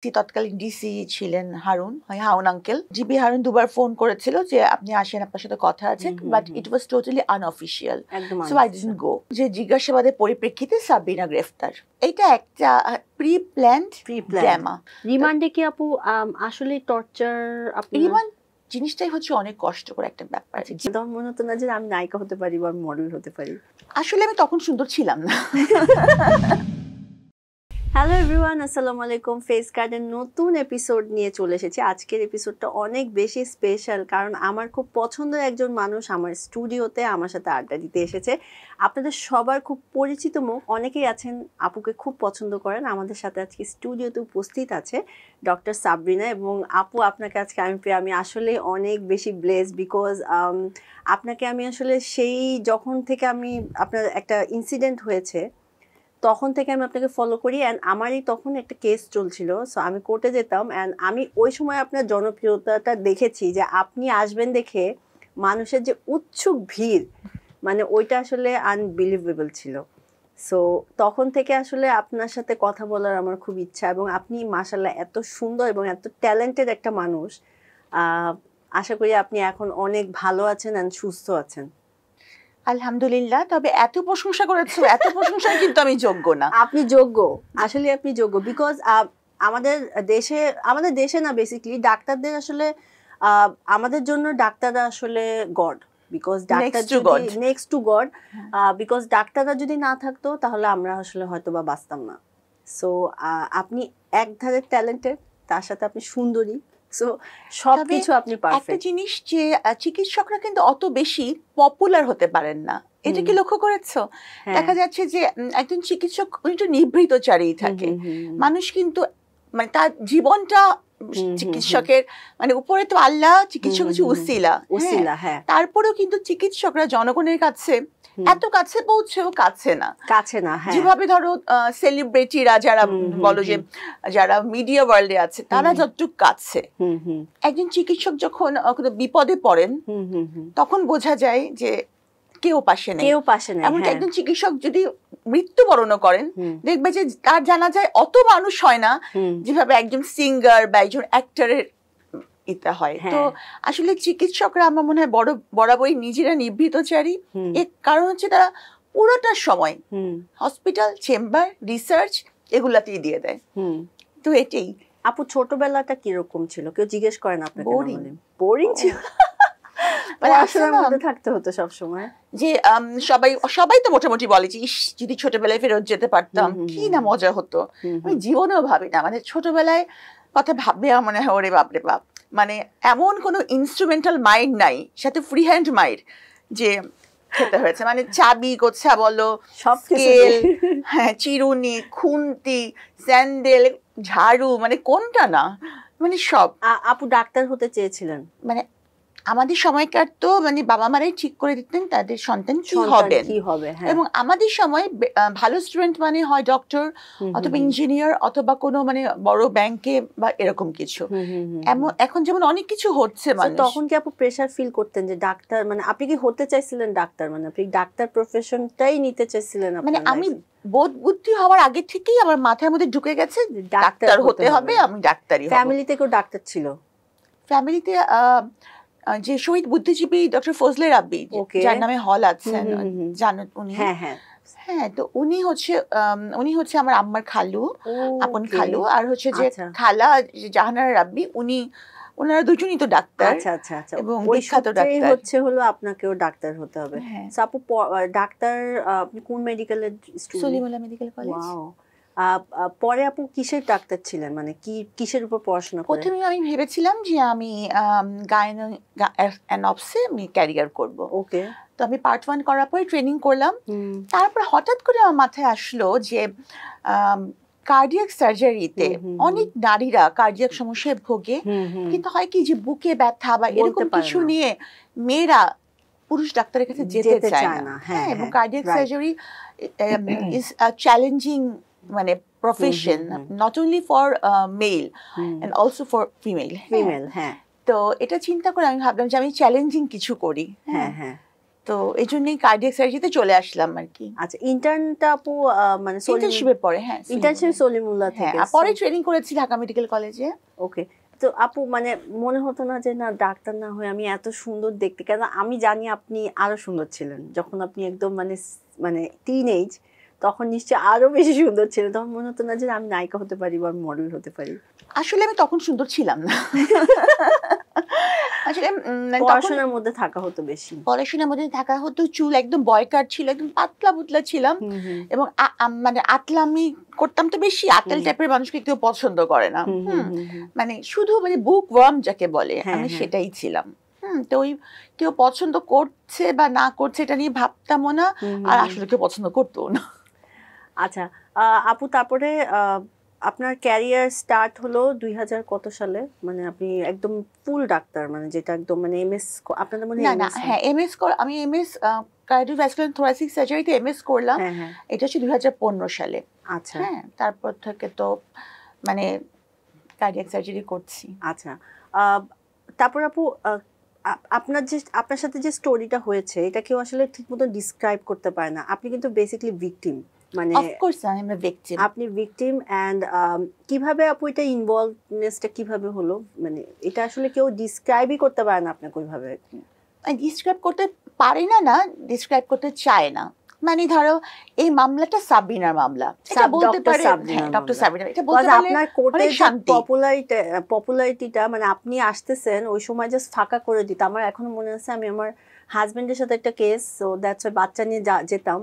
তৎকালীন ডিসি ছিলেন Harun uncle. GB Harun দুবার ফোন করেছিল যে আপনি আসেন, আপনার সাথে কথা আছে, but it was totally unofficial, so I didn't go. যে জিজ্ঞাসাবাদের পরিপ্রেক্ষিতে সাবরিনা গ্রেফতার, এটা একটা প্রি প্ল্যান্ড ড্রামা। রিমান্ডে কি আপু আসলে টর্চার? রিমান্ড জিনিসটাই হচ্ছে অনেক কষ্টকর একটা ব্যাপার। তখন মনে হতো না যে আমি নায়িকা হতে পারি বা মডেল হতে পারি? আসলে আমি তখন সুন্দর ছিলাম না। হ্যালো এভরিওয়ান, আসসালামু আলাইকুম। ফেস কার্ডের নতুন এপিসোড নিয়ে চলে এসেছি। আজকের এপিসোডটা অনেক বেশি স্পেশাল, কারণ আমার খুব পছন্দের একজন মানুষ আমার স্টুডিওতে আমার সাথে আড্ডা দিতে এসেছে। আপনাদের সবার খুব পরিচিত মুখ, অনেকেই আছেন আপুকে খুব পছন্দ করেন। আমাদের সাথে আজকে স্টুডিওতে উপস্থিত আছে ডক্টর সাবরিনা। এবং আপু, আপনাকে আজকে আমি আসলে অনেক বেশি ব্লেসড, বিকজ আপনাকে আমি আসলে সেই যখন থেকে আমি আপনার একটা ইনসিডেন্ট হয়েছে তখন থেকে আমি আপনাকে ফলো করি। অ্যান্ড আমারই তখন একটা কেস চলছিল, সো আমি কোর্টে যেতাম। অ্যান্ড আমি ওই সময় আপনার জনপ্রিয়তাটা দেখেছি যে আপনি আসবেন দেখে মানুষের যে উৎসুক ভিড়, মানে ওইটা আসলে আনবিলিভেবল ছিল। সো তখন থেকে আসলে আপনার সাথে কথা বলার আমার খুব ইচ্ছা। এবং আপনি মাশাআল্লাহ এত সুন্দর এবং এত ট্যালেন্টেড একটা মানুষ। আশা করি আপনি এখন অনেক ভালো আছেন অ্যান্ড সুস্থ আছেন। আলহামদুলিল্লাহ। তবে এত প্রশংসা করেছো, এত প্রশংসা কিন্তু আমি যোগ্য না। আপনি যোগ্য, আসলে আপনি যোগ্য, বিকজ আমাদের দেশে না, বেসিক্যালি ডাক্তারদের আসলে আমাদের জন্য ডাক্তাররা আসলে god, because doctor next two god. Because ডাক্তাররা যদি না থাকতো তাহলে আমরা আসলে হয়তো বা বাঁচতাম না। সো আপনি একধারে ট্যালেন্টেড, তার সাথে আপনি সুন্দরী, সো সবকিছু আপনি পারফেক্ট। একটা জিনিস যে চিকিৎসকরা কিন্তু অত বেশি পপুলার হতে পারেন না, এটা কি লক্ষ্য করেছো? দেখা যাচ্ছে যে একজন চিকিৎসক একটু নিভৃতচারী থাকে। মানুষ কিন্তু মানে তার জীবনটা চিকিৎসকের মানে উপরে তো আল্লাহ, চিকিৎসক হচ্ছে উসিলা, তারপরেও কিন্তু চিকিৎসকরা জনগণের কাছে এত কাছে পৌঁছেও কাছে না। যেভাবে ধরো সেলিব্রিটিরা যারা বলো যে যারা মিডিয়া ওয়ার্ল্ডে আছে তারা যতটুকু কাছে, একজন চিকিৎসক যখন বিপদে পড়েন তখন বোঝা যায় যে কেউ পাশে নেই। এমনকি একজন চিকিৎসক যদি মৃত্যুবরণও করেন, দেখবে যে তার জানা যায় অত মানুষ হয় না যেভাবে একজন সিঙ্গার বা একজন অ্যাক্টরের ইতা হয়। তো আসলে চিকিৎসকরা আমার মনে হয় বরাবরই নিজেরা নিভৃতচারী। এর কারণ হচ্ছে তারা পুরোটা সময় হসপিটাল, চেম্বার, রিসার্চ এগুলাতেই দিয়ে দেয়। তো এটাই। আপু, ছোটবেলাটা কিরকম ছিল? কেউ জিজ্ঞেস করেন আপনাকে? বোরিং ছিল? পড়াশোনার মধ্যে থাকতে হতো সব সময়? যে সবাই তো মোটামুটি বলে যে যদি ছোটবেলায় ফেরত যেতে পারতাম কি না মজা হতো। আমি জীবনেও ভাবি না, মানে ছোটবেলায় কথা ভাববে আমার মনে হয় ওরে বাপরে বাপ, মানে এমন কোনো ইনস্ট্রুমেন্টাল মাইন্ড নাই, সাথে ফ্রি হ্যান্ড মাইন্ড যে খেতে হয়েছে। মানে চাবি গোছা বলো, স্কেল, চিরুনি, খুন্তি, স্যান্ডেল, ঝাড়ু, মানে কোনটা না, মানে সব। আপু ডাক্তার হতে চেয়েছিলেন? মানে আমাদের সময়কার তো মানে বাবা মারাই ঠিক করে দিতেন তাদের সন্তান কি হবে, এবং আমাদের সময় ভালো স্টুডেন্ট মানে হয় ডক্টর অথবা ইঞ্জিনিয়ার অথবা কোনো মানে বড় ব্যাংকে বা এরকম কিছু। এখন যেমন অনেক কিছু হচ্ছে, মানে তখন কি আপু প্রেসার ফিল করতেন যে ডাক্তার, মানে আপনি কি হতে চাইছিলেন ডাক্তার, মানে আপনি ডাক্তার প্রফেশনটাই নিতে চাইছিলেন? মানে আমি বোধ বুদ্ধি হওয়ার আগে থেকেই আমার মাথার মধ্যে ঢুকে গেছে ডাক্তার হতে হবে, আমি ডাক্তারই হব। ফ্যামিলিতে কেউ ডাক্তার ছিল? ফ্যামিলিতে যে শহীদ বুদ্ধিজীবী ডক্টর ফজলে রাব্বি, যার নামে হল আছেন, জানেন উনি? হ্যাঁ, তো উনি হচ্ছে আমার আম্মার খালু, আপন খালু। আর হচ্ছে যে খালা জাহানারা রাব্বি, ওনারা দুজনই তো ডাক্তার। এবং বিখ্যাত ডাক্তার হচ্ছে হলো আপনাকেও ডাক্তার হতে হবে। আপু ডাক্তার, আপনি কোন মেডিকেলের স্টুডেন্ট? Salimullah medical college. পরে আপু কিসের ডাক্তার ছিলেন, মানে কিসের উপর পড়াশোনা করেন? প্রথমে আমি ভেবেছিলাম যে আমি গাইনোকোলজিতে আমি ক্যারিয়ার করব। ওকে। তো আমি পার্ট 1 করার পরে ট্রেনিং করলাম। তারপর হঠাৎ করে আমার মাথায় আসলো যে কার্ডিয়াক সার্জারিতে অনেক নারীরা কার্ডিয়াক সমস্যায় ভোগে, কিন্তু হয় কি যে বুকে ব্যথা বা এরকম কিছু নিয়ে মেয়েরা পুরুষ ডাক্তারের কাছে যেতে চায় না। এবং cardiac surgery is a challenging মানে profession, not only for male and also for female. তো এটা চিন্তা করে আমি ভাবলাম যে আমি চ্যালেঞ্জিং কিছু করি। তো এই জন্যই কার্ডিয়াক সার্জারিতে চলে আসলাম আর কি। আচ্ছা, ইন্টার্নটা আপু মানে ইন্টার্নশিপের পরে, হ্যাঁ ইন্টার্নশিপ সলিমুল্লাহ হ্যাঁ, থেকে, আর পরে ট্রেনিং করেছি ঢাকা মেডিকেল কলেজে। ওকে। তো আপু মানে মনে হতো না যে না ডাক্তার না হয়ে আমি এত সুন্দর দেখতে, কেন আমি জানি আপনি আরো সুন্দর ছিলেন যখন আপনি একদম মানে মানে টিনেজ, তখন নিশ্চয়ই আরো বেশি সুন্দর ছিলেন, তখন মনে হতো না যে আমি নায়িকা হতে পারি বা মডেল হতে পারি? আসলে আমি তখন সুন্দর ছিলাম না। আসলে পড়াশোনার মধ্যে থাকা হতো বেশি, পড়াশোনার মধ্যে থাকা হতো, চুল একদম বয়কাট ছিল, একদম পাতলা পুতলা ছিলাম, এবং মানে আতলামি করতাম তো বেশি। আতেল টাইপের মানুষকে কেউ পছন্দ করে না, মানে শুধু মানে বুক ওয়ার্ম যাকে বলে, আমি সেটাই ছিলাম। তো ওই কেউ পছন্দ করছে বা না করছে এটা নিয়ে ভাবতামও না, আর আসলে কেউ পছন্দ করতো না। আচ্ছা আপু, তারপরে আপনার ক্যারিয়ার স্টার্ট হলো 2000 কত সালে? মানে আপনি একদম ফুল ডাক্তার, মানে যেটা একদম মানে এমএস আপনাদের মনে হয়? না হ্যাঁ, এমএস আমি এমএস কার্ডিওভাস্কুলার থোরাসিক সার্জারিতে এমএস করলাম, এটা হচ্ছে 2015 সালে। আচ্ছা হ্যাঁ, তারপর থেকে তো মানে কার্ডিয়াক সার্জারি করছি। আচ্ছা, তারপর আপু আপনার সাথে যে স্টোরিটা হয়েছে এটা কেউ আসলে ঠিকমতো ডিসক্রাইব করতে পারে না। আপনি কিন্তু বেসিক্যালি ভিকটিম, মানে of course I am a victim. আপনি ভিকটিম, এন্ড কিভাবে আপু এটা ইনভলভনেসটা কিভাবে হলো, মানে এটা আসলে কেউ ডিসক্রাইবই করতে পারে না আপনাকে ওইভাবে। ডিসক্রাইব করতে পারি না, ডিসক্রাইব করতে চায় না। মানে ধরো এই মামলাটা সাবিনার মামলা, এটা বলতে পারে ডক্টর সাবিনা, এটা বলতে পারে আপনার কোর্টের পপুলারিটিটা, মানে আপনি আসতেছেন ওই সময় জাস্ট ফাঁকা করে দিত। আমার এখনো মনে আছে, আমি আমার হাজবেন্ডের সাথে একটা কেস, সো দ্যাটস ওয়াই বাচ্চা নিয়ে যেতাম,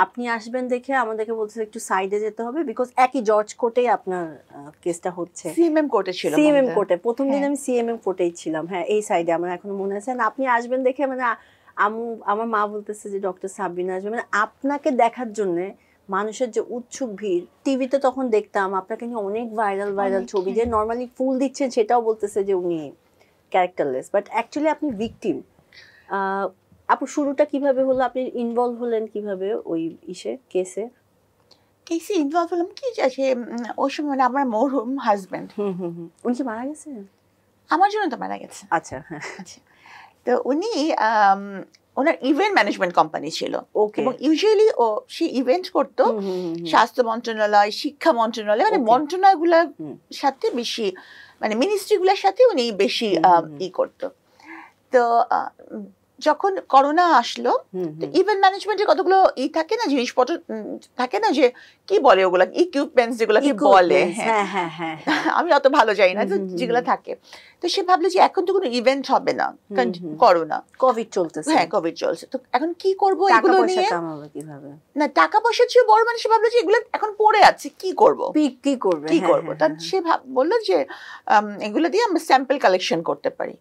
আপনি আসবেন দেখে আমাদেরকে বলছে একটু সাইডে যেতে হবে, বিকজ একই জর্জ কোর্টেই আপনার কেসটা হচ্ছে। সিএমএম কোর্টে ছিল, সিএমএম কোর্টে প্রথম দিন আমি সিএমএম কোর্টেই ছিলাম, হ্যাঁ এই সাইডে। আমার এখনো মনে আছে, আপনি আসবেন দেখে মানে আমার মা বলতেছে যে ডক্টর সাবিনা আসবে, মানে আপনাকে দেখার জন্য মানুষের যে উৎসুক ভিড়। টিভিতে তখন দেখতাম আপনাকে নিয়ে অনেক ভাইরাল ছবি, যে নর্মালি ফুল দিচ্ছেন সেটাও বলতেছে যে উনি ক্যারেক্টারলেস, বাট অ্যাকচুয়ালি আপনি ভিকটিম। আপু শুরুটা কিভাবে হলো, আপনি ইনভলভ হলেন কিভাবে ওই কেসে ইনভলভ হলাম কি, যে ওই সময় আমার মরহুম হাজবেন্ড, উনি কি মারা গেছে? আমার জন্য তো মারা গেছে। আচ্ছা আচ্ছা, তো উনি ওনার ইভেন্ট ম্যানেজমেন্ট কোম্পানি ছিল, এবং ইউজুয়ালি সে ইভেন্ট করতো স্বাস্থ্য মন্ত্রণালয়, শিক্ষা মন্ত্রণালয়, মানে মন্ত্রণালয়গুলোর সাথে বেশি, মানে মিনিস্ট্রিগুলোর সাথে উনি বেশি করতো। তো যখন করোনা আসলো, ইভেন্ট ম্যানেজমেন্টের কতগুলো থাকে না, জিনিসপত্র থাকে না, যে কি বলে ওগুলা, ইকুইপমেন্টস যেগুলোকে বলে, আমি অত ভালো জানি না, যেগুলো থাকে। তো সে ভাবলো যে এখন তো কোনো ইভেন্ট হবে না, করোনা, কোভিড চলতেছে, হ্যাঁ কোভিড চলছে, তো এখন কি করবো এগুলো নিয়ে, না টাকা পয়সা ছিল বড়, মানে সে ভাবলো যে এগুলো এখন পড়ে আছে, কি করবো কি করবো, তার সে বললো যে এগুলো দিয়ে আমরা স্যাম্পল কালেকশন করতে পারি।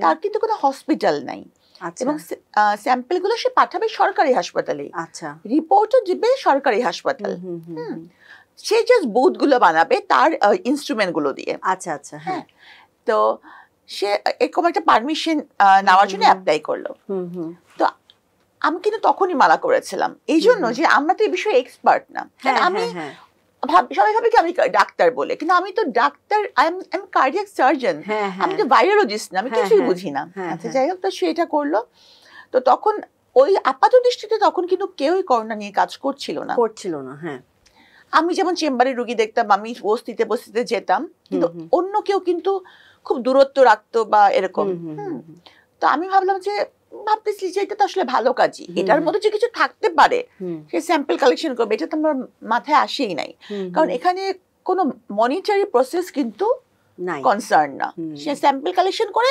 তার কিন্তু কোনো হসপিটাল নাই, এবং স্যাম্পল গুলো সে পাঠাবে সরকারি হাসপাতালে, আচ্ছা রিপোর্টও দিবে সরকারি হাসপাতাল, সে জাস্ট বুথ গুলো বানাবে তার ইনস্ট্রুমেন্ট গুলো দিয়ে। আচ্ছা আচ্ছা, হ্যাঁ। তো সে এরকম একটা পারমিশন নেওয়ার জন্য অ্যাপ্লাই করলো। তো আমি কিন্তু তখনই মানা করেছিলাম, এই জন্য যে আমরা তো এই বিষয়ে এক্সপার্ট না। আমি সবাই ভাবে কি আমি ডাক্তার বলে, কিন্তু আমি তো doctor, I am cardiac surgeon, আমি তো ভাইরোলজিস্ট না, আমি কিছুই বুঝি না। আচ্ছা যাই হোক, তো সে এটা করলো। তো তখন ওই আপাত দৃষ্টিতে তখন কিন্তু কেউই করোনা নিয়ে কাজ করছিল না। হ্যাঁ, আমি যেমন চেম্বারে রুগী দেখতাম, আমি বস্তিতে যেতাম, কিন্তু অন্য কেউ কিন্তু খুব দূরত্ব রাখতো বা এরকম। তো আমি ভাবলাম যে ভাবতেছি যে এটা তো আসলে ভালো কাজই, এটার মধ্যে যে কিছু থাকতে পারে, সে স্যাম্পল কালেকশন করবে, এটা তো আমার মাথায় আসেই নাই, কারণ এখানে কোনো মনিটারি প্রসেস কিন্তু কনসার্ন না, সে স্যাম্পল কালেকশন করে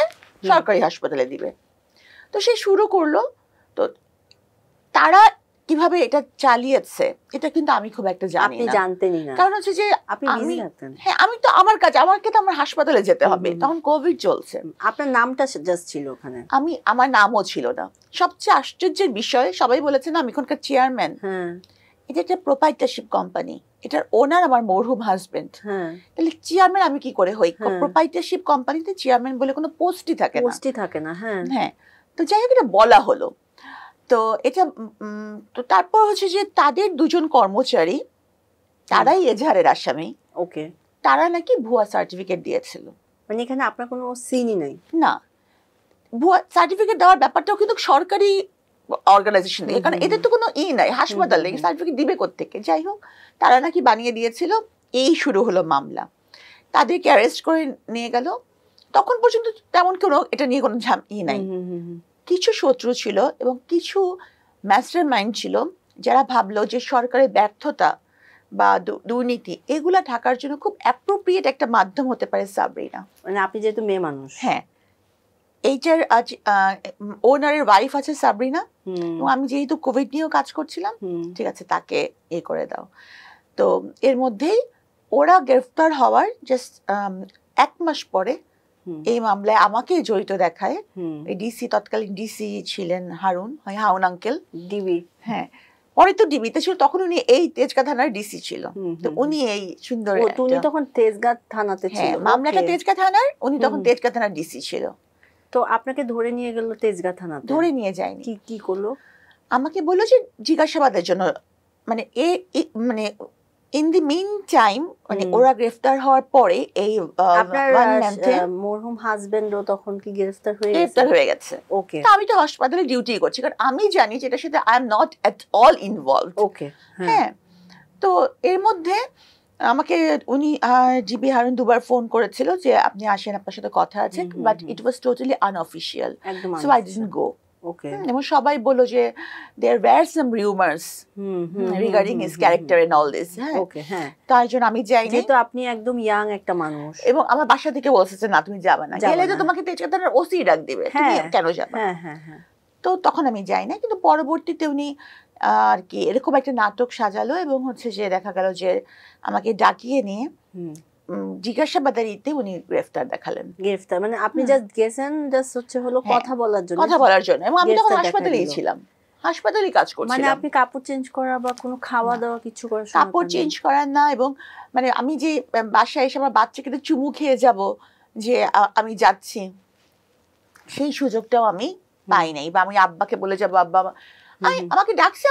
সরকারি হাসপাতালে দিবে। তো সে শুরু করলো। তো তারা কিভাবে এটা চালিয়েছে এটা কিন্তু আমি খুব একটা জানি না, কারণ হচ্ছে যে হ্যাঁ আমি তো আমাকে তো আমার হাসপাতালে যেতে হবে, তখন কোভিড চলছে। আপনার নামটা জাস্ট ছিল ওখানে, আমার নামও ছিল না। সবচেয়ে আশ্চর্যের বিষয়, সবাই বলেছে না আমি এখানকার চেয়ারম্যান, এটা একটা প্রোপাইটারশিপ কোম্পানি, এটার ওনার আমার মরহুম হাজবেন্ড, তাহলে চেয়ারম্যান আমি কি করে হই? প্রোপাইটারশিপ কোম্পানিতে চেয়ারম্যান বলে কোনো পোস্টই থাকে না। হ্যাঁ, তো যাই হোক এটা বলা হলো। তো এটা তো তারপর হচ্ছে যে তাদের দুজন কর্মচারী, তারাই এজাহারের আসামি, তারা নাকি ভুয়া সার্টিফিকেট দিয়েছিল। মানে এখানে আপনার কোনো সিনই নাই? না, ভুয়া সার্টিফিকেট দেওয়ার ব্যাপারটাও কিন্তু সরকারি অর্গানাইজেশন থেকে, কারণ এদের তো কোনো নাই হাসপাতাল নেই, সার্টিফিকেট দিবে কোত্থেকে। যাই হোক, তারা নাকি বানিয়ে দিয়েছিল। এই শুরু হলো মামলা, তাদেরকে অ্যারেস্ট করে নিয়ে গেল। তখন পর্যন্ত তেমন কোনো এটা নিয়ে কোনো নাই। কিছু শত্রু ছিল এবং কিছু মাস্টার মাইন্ড ছিল যারা ভাবলো যে সরকারের ব্যর্থতা বা দুর্নীতি এগুলা ঢাকার জন্য খুব অ্যাপ্রোপ্রিয়েট একটা মাধ্যম হতে পারে সাবরিনা। মানে আপনি যেহেতু মেয়ে মানুষ, হ্যাঁ, এইটার আজ ওনারের ওয়াইফ আছে সাবরিনা, এবং আমি যেহেতু কোভিড নিয়েও কাজ করছিলাম, ঠিক আছে তাকে করে দাও। তো এর মধ্যেই ওরা গ্রেফতার হওয়ার জাস্ট 1 মাস পরে এই মামলায় আমাকে জড়িত দেখায়। ডিসি, তৎকালীন ডিসি ছিলেন হারুন আঙ্কেল, ডিবি। হ্যাঁ, পরে তো ডিবিতে ছিল, তখন উনি এই তেজগাঁ থানার ডিসি ছিল। তো উনি এই সুন্দর, উনি তখন তেজগাঁ থানাতে ছিল, মামলাটা তেজগাঁ থানার, উনি তখন তেজগাঁ থানার ডিসি ছিল। তো আপনাকে ধরে নিয়ে গেল তেজগাঁ থানাতে? ধরে নিয়ে যায়নি। কি করলো? আমাকে বললো যে জিজ্ঞাসাবাদের জন্য, মানে মানে ইন দি মিন টাইম, মানে ওরা গ্রেফতার হওয়ার পরে এই আপনার মরহুম হাজবেন্ডও তখন কি গ্রেফতার হয়ে গেছে? ওকে। তো আমি তো হাসপাতালে ডিউটি করছি, কারণ আমি জানি যে এটার সাথে I am not at all involved. Okay, হ্যাঁ। তো এর মধ্যে আমাকে উনি জিবি হারুন 2বার ফোন করেছিল যে আপনি আসেন, আপনার সাথে কথা আছে, but it was totally unofficial, so I didn't go. Okay. এবং সবাই বলল যে there were some rumors regarding his character and all this. হ্যাঁ, তাই জন্য আমি যাইনি। যেহেতু আপনি একদম ইয়াং একটা মানুষ, এবং আমার বাসা থেকে বলছে যে না তুমি যাবে না, গেলে তো তোমাকে তেজগাঁ থানার ওসি ডাক দিবে, তুমি কেন যাবে? হ্যাঁ। তো তখন আমি যাই না, কিন্তু পরবর্তীতে উনি আর কি এরকম একটা নাটক সাজালো এবং হচ্ছে যে দেখা গেল যে আমাকে ডাকিয়ে নিয়ে জিজ্ঞাসাবাদারিতে উনি গ্রেফতার দেখালেন। গ্রেফতার মানে আপনি জাস্ট গেছেন, জাস্ট হচ্ছে হলো কথা বলার জন্য, এবং আমি তখন হাসপাতালেই ছিলাম, হাসপাতালে কাজ করছিলাম। মানে আপনি কাপড় চেঞ্জ করা বা কোনো খাওয়া দাওয়া কিছু করার, কাপড় চেঞ্জ করার না, এবং মানে আমি যে বাসায় এসে আমার বাচ্চাকে তো চুমু খেয়ে যাব যে আমি যাচ্ছি, সেই সুযোগটাও আমি পাই নাই। বা আমি আব্বাকে বলে যাবো আব্বা আমাকে ডাকছে,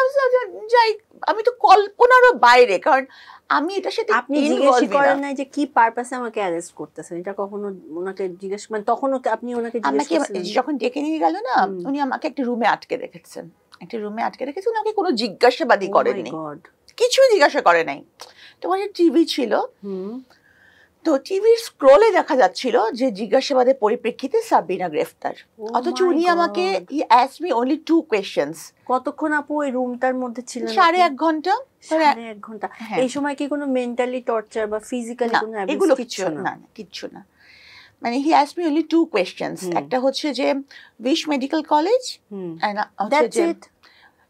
যাই, আমি তো কল্পনারও বাইরে, কারণ আমি এটার সাথে আপনি জিজ্ঞেস করেন নাই যে কি পারপাসে আমাকে অ্যারেস্ট করতেছেন, এটা কখনো ওনাকে জিজ্ঞেস, মানে তখন আপনি ওনাকে জিজ্ঞেস করেছেন? যখন ডেকে নিয়ে গেল না, উনি আমাকে একটা রুমে আটকে রেখেছেন, উনাকে কোনো জিজ্ঞাসাবাদই করেননি, কিছুই জিজ্ঞাসা করে নাই। তোমার টিভি ছিল, তো টিভির স্ক্রলে দেখা যাচ্ছিল যে জিজ্ঞাসাবাদের পরিপ্রেক্ষিতে সাবরিনা গ্রেফতার, অথচ উনি আমাকে হি asked me only 2 questions। কতক্ষণ আপু ওই রুমটার মধ্যে ছিলেন? 1.5 ঘন্টা। 1.5 ঘন্টা। এই সময় কি কোনো মেন্টালি টর্চার বা ফিজিক্যালি কোনো অ্যাবিউজ? এগুলো কিচ্ছু না। মানে হি asked me only 2 questions। একটা হচ্ছে যে which medical college, that's it.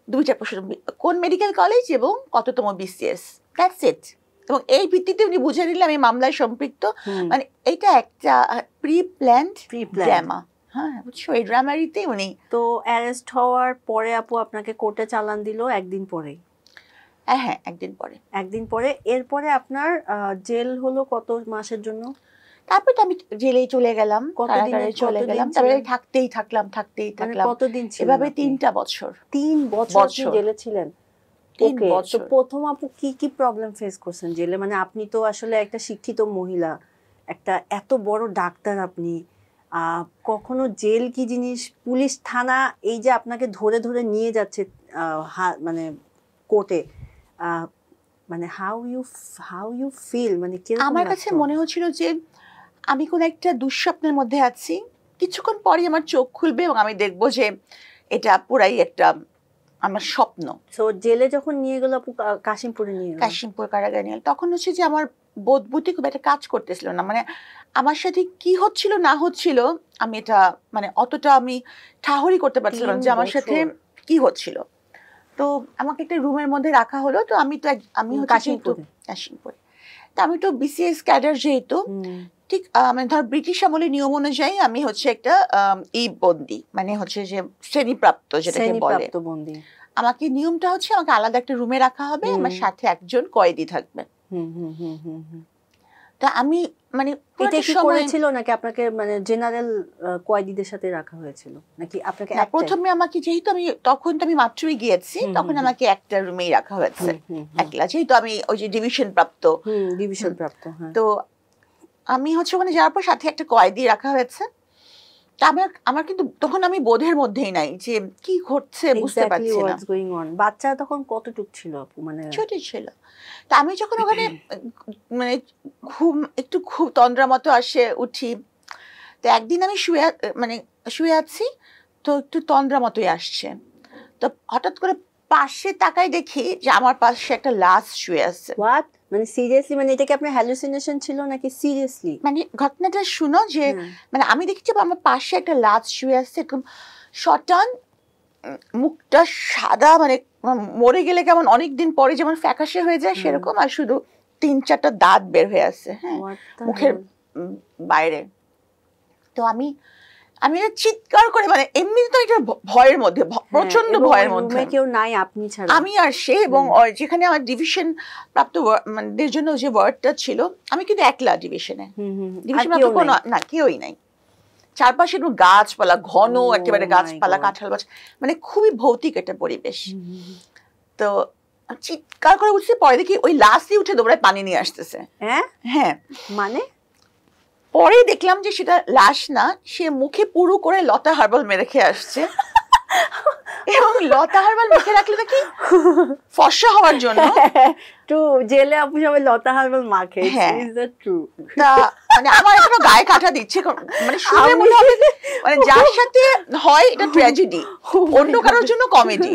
2টা প্রশ্ন, কোন মেডিকেল কলেজ এবং কততম বিসিএস, দ্যাটস ইট। এবং এই ভিত্তিতে উনি বুঝে নিলে আমি মামলায় সম্পৃক্ত। মানে এটা একটা প্রি প্ল্যান্ড ড্রামা। হ্যাঁ, বুঝছো, এই ড্রামারিতে উনি। তো অ্যারেস্ট হওয়ার পরে আপু আপনাকে কোর্টে চালান দিল একদিন পরেই? হ্যাঁ, একদিন পরে। এরপরে আপনার জেল হলো কত মাসের জন্য? তারপর তো আমি জেলেই চলে গেলাম, কারাগারে চলে গেলাম, তারপরে থাকতেই থাকলাম। কতদিন ছিলেন? এভাবে 3টা বছর। 3 বছর জেলে ছিলেন? ওকে। তো প্রথম আপু কি প্রবলেম ফেস করছেন জেলে? মানে আপনি তো আসলে একটা শিক্ষিত মহিলা, একটা এত বড় ডাক্তার, আপনি কখনো জেল কি জিনিস, পুলিশ থানা, এই যে আপনাকে ধরে ধরে নিয়ে যাচ্ছে মানে কোর্টে, মানে হাউ ইউ ফিল, মানে আমার কাছে মনে হচ্ছিল যে আমি কোন একটা দুঃস্বপ্নের মধ্যে আছি। কিছুক্ষণ পরই আমার চোখ খুলবে এবং আমি দেখবো যে এটা পুরাই একটা আমার স্বপ্ন। তো জেলে যখন নিয়ে গেল আপু, কাশিমপুর কারাগারে নিয়ে, তখন হচ্ছে যে আমার বোধ বুদ্ধি খুব একটা কাজ করতেছিল না। মানে আমার সাথে কি হচ্ছিল না হচ্ছিল আমি এটা মানে অতটা আমি ঠাহরি করতে পারছিলাম যে আমার সাথে কি হচ্ছিল। তো আমাকে একটা রুমের মধ্যে রাখা হলো। তো আমি কাশিমপুরে, তো আমি তো বিসিএস ক্যাডার, যেহেতু ঠিক মানে ধর ব্রিটিশ আমলের নিয়ম অনুযায়ী আমি হচ্ছে একটা বন্দি, মানে হচ্ছে যে শ্রেণীপ্রাপ্ত, যেটাকে বলে। আমাকে নিয়মটা হচ্ছে আমাকে আলাদা একটা রুমে রাখা হবে, আমার সাথে একজন কয়েদি থাকবে। তা আমি মানে এটা কি করেছিল নাকি আপনাকে মানে জেনারেল কয়েদিদের সাথে রাখা হয়েছিল নাকি আপনাকে? প্রথমে আমাকে, যেহেতু আমি তখন তো আমি মাত্রই গিয়েছি, তখন আমাকে একটা রুমেই রাখা হয়েছে একলা, যেহেতু আমি ওই যে ডিভিশন প্রাপ্ত। তো আমি হচ্ছে ওখানে যাওয়ার পর সাথে একটা কয়েদি রাখা হয়েছে। আমার কিন্তু তখন আমি বোধের মধ্যেই নাই যে কি ঘটছে বুঝতে পারছি না। বাচ্চা তখন কতটুক ছিল আপু? মানে ছোট ছিল। তা আমি যখন ওখানে মানে একটু খুব তন্দ্রা মতো আসে উঠি, তো একদিন আমি শুয়ে আছি, তো একটু তন্দ্রা মতোই আসছে, তো হঠাৎ করে পাশে তাকাই দেখি যে আমার পাশে একটা লাশ শুয়ে আছে। হোয়াট? মানে সিরিয়াসলি? মানে এটা কি আপনার হ্যালুসিনেশন ছিল নাকি সিরিয়াসলি? মানে ঘটনাটা শুনো যে মানে আমি দেখছি আমার পাশে একটা লাশ শুয়ে আছে, এরকম শটান, মুখটা সাদা, মানে মরে গেলে কেমন অনেকদিন পরে যেমন ফ্যাকাশে হয়ে যায় সেরকম, আর শুধু 3-4টা দাঁত বের হয়ে আছে, হ্যাঁ, মুখের বাইরে। তো আমি চিৎকার করে, মানে এমনি তো এটা ভয়ের মধ্যে, প্রচন্ড ভয়ের মধ্যে, কেউ নাই আপনি ছাড়া, আমি আর সে, এবং যেখানে আমার ডিভিশন প্রাপ্ত মানে জন্য যে ওয়ার্ডটা ছিল, আমি কিন্তু একলা ডিভিশনে, না কেউই নাই, চারপাশে গাছপালা ঘন, একেবারে গাছপালা, কাঁঠাল গাছ, মানে খুবই ভৌতিক একটা পরিবেশ। তো চিৎকার করে উঠছে, পরে দেখি ওই লাশই উঠে দৌড়ায় পানি নিয়ে আসতেছে। হ্যাঁ, মানে পরে দেখলাম যে সেটা লাশ না, সে মুখে পুরো করে লতা হার্বাল মেরে খেয়ে আসছে। এবং লতা হার্বাল মেখে রাখলে নাকি ফর্সা হওয়ার জন্য টু জেলে আপু সবাই লতা হার্বাল মাখে। Is that true? তা মানে আমার এখনো গায়ে কাটা দিচ্ছে, মানে শুনে মনে হবে মানে যার সাথে হয় এটা ট্র্যাজেডি, অন্য কারোর জন্য কমেডি।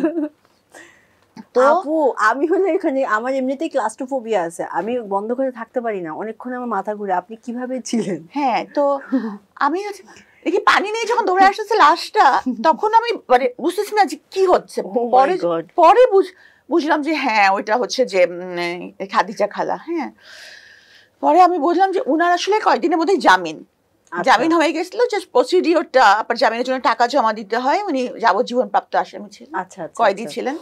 তো আপু আমি হলে এখানে আমার এমনিতেই ক্লাস্ট্রোফোবিয়া আছে, আমি বন্ধ করে থাকতে পারি না, অনেকক্ষণ আমার মাথা ঘুরে। আপনি কিভাবে ছিলেন? হ্যাঁ, তো আমি দেখি পানি নিয়ে যখন দৌড়ে আসতেছে লাশটা, তখন আমি মানে বুঝতেছি না যে কি হচ্ছে। পরে বুঝলাম যে হ্যাঁ ওইটা হচ্ছে যে খাদিজা খালা। হ্যাঁ, পরে আমি বুঝলাম যে উনার আসলে কয়েকদিনের মধ্যে জামিন হয়ে গেছিল, জাস্ট প্রসিডিওরটা, আপনার জামিনের জন্য টাকা জমা দিতে হয়, উনি যাবজ্জীবন প্রাপ্ত আসামি ছিলেন, কয়েদি ছিলেন,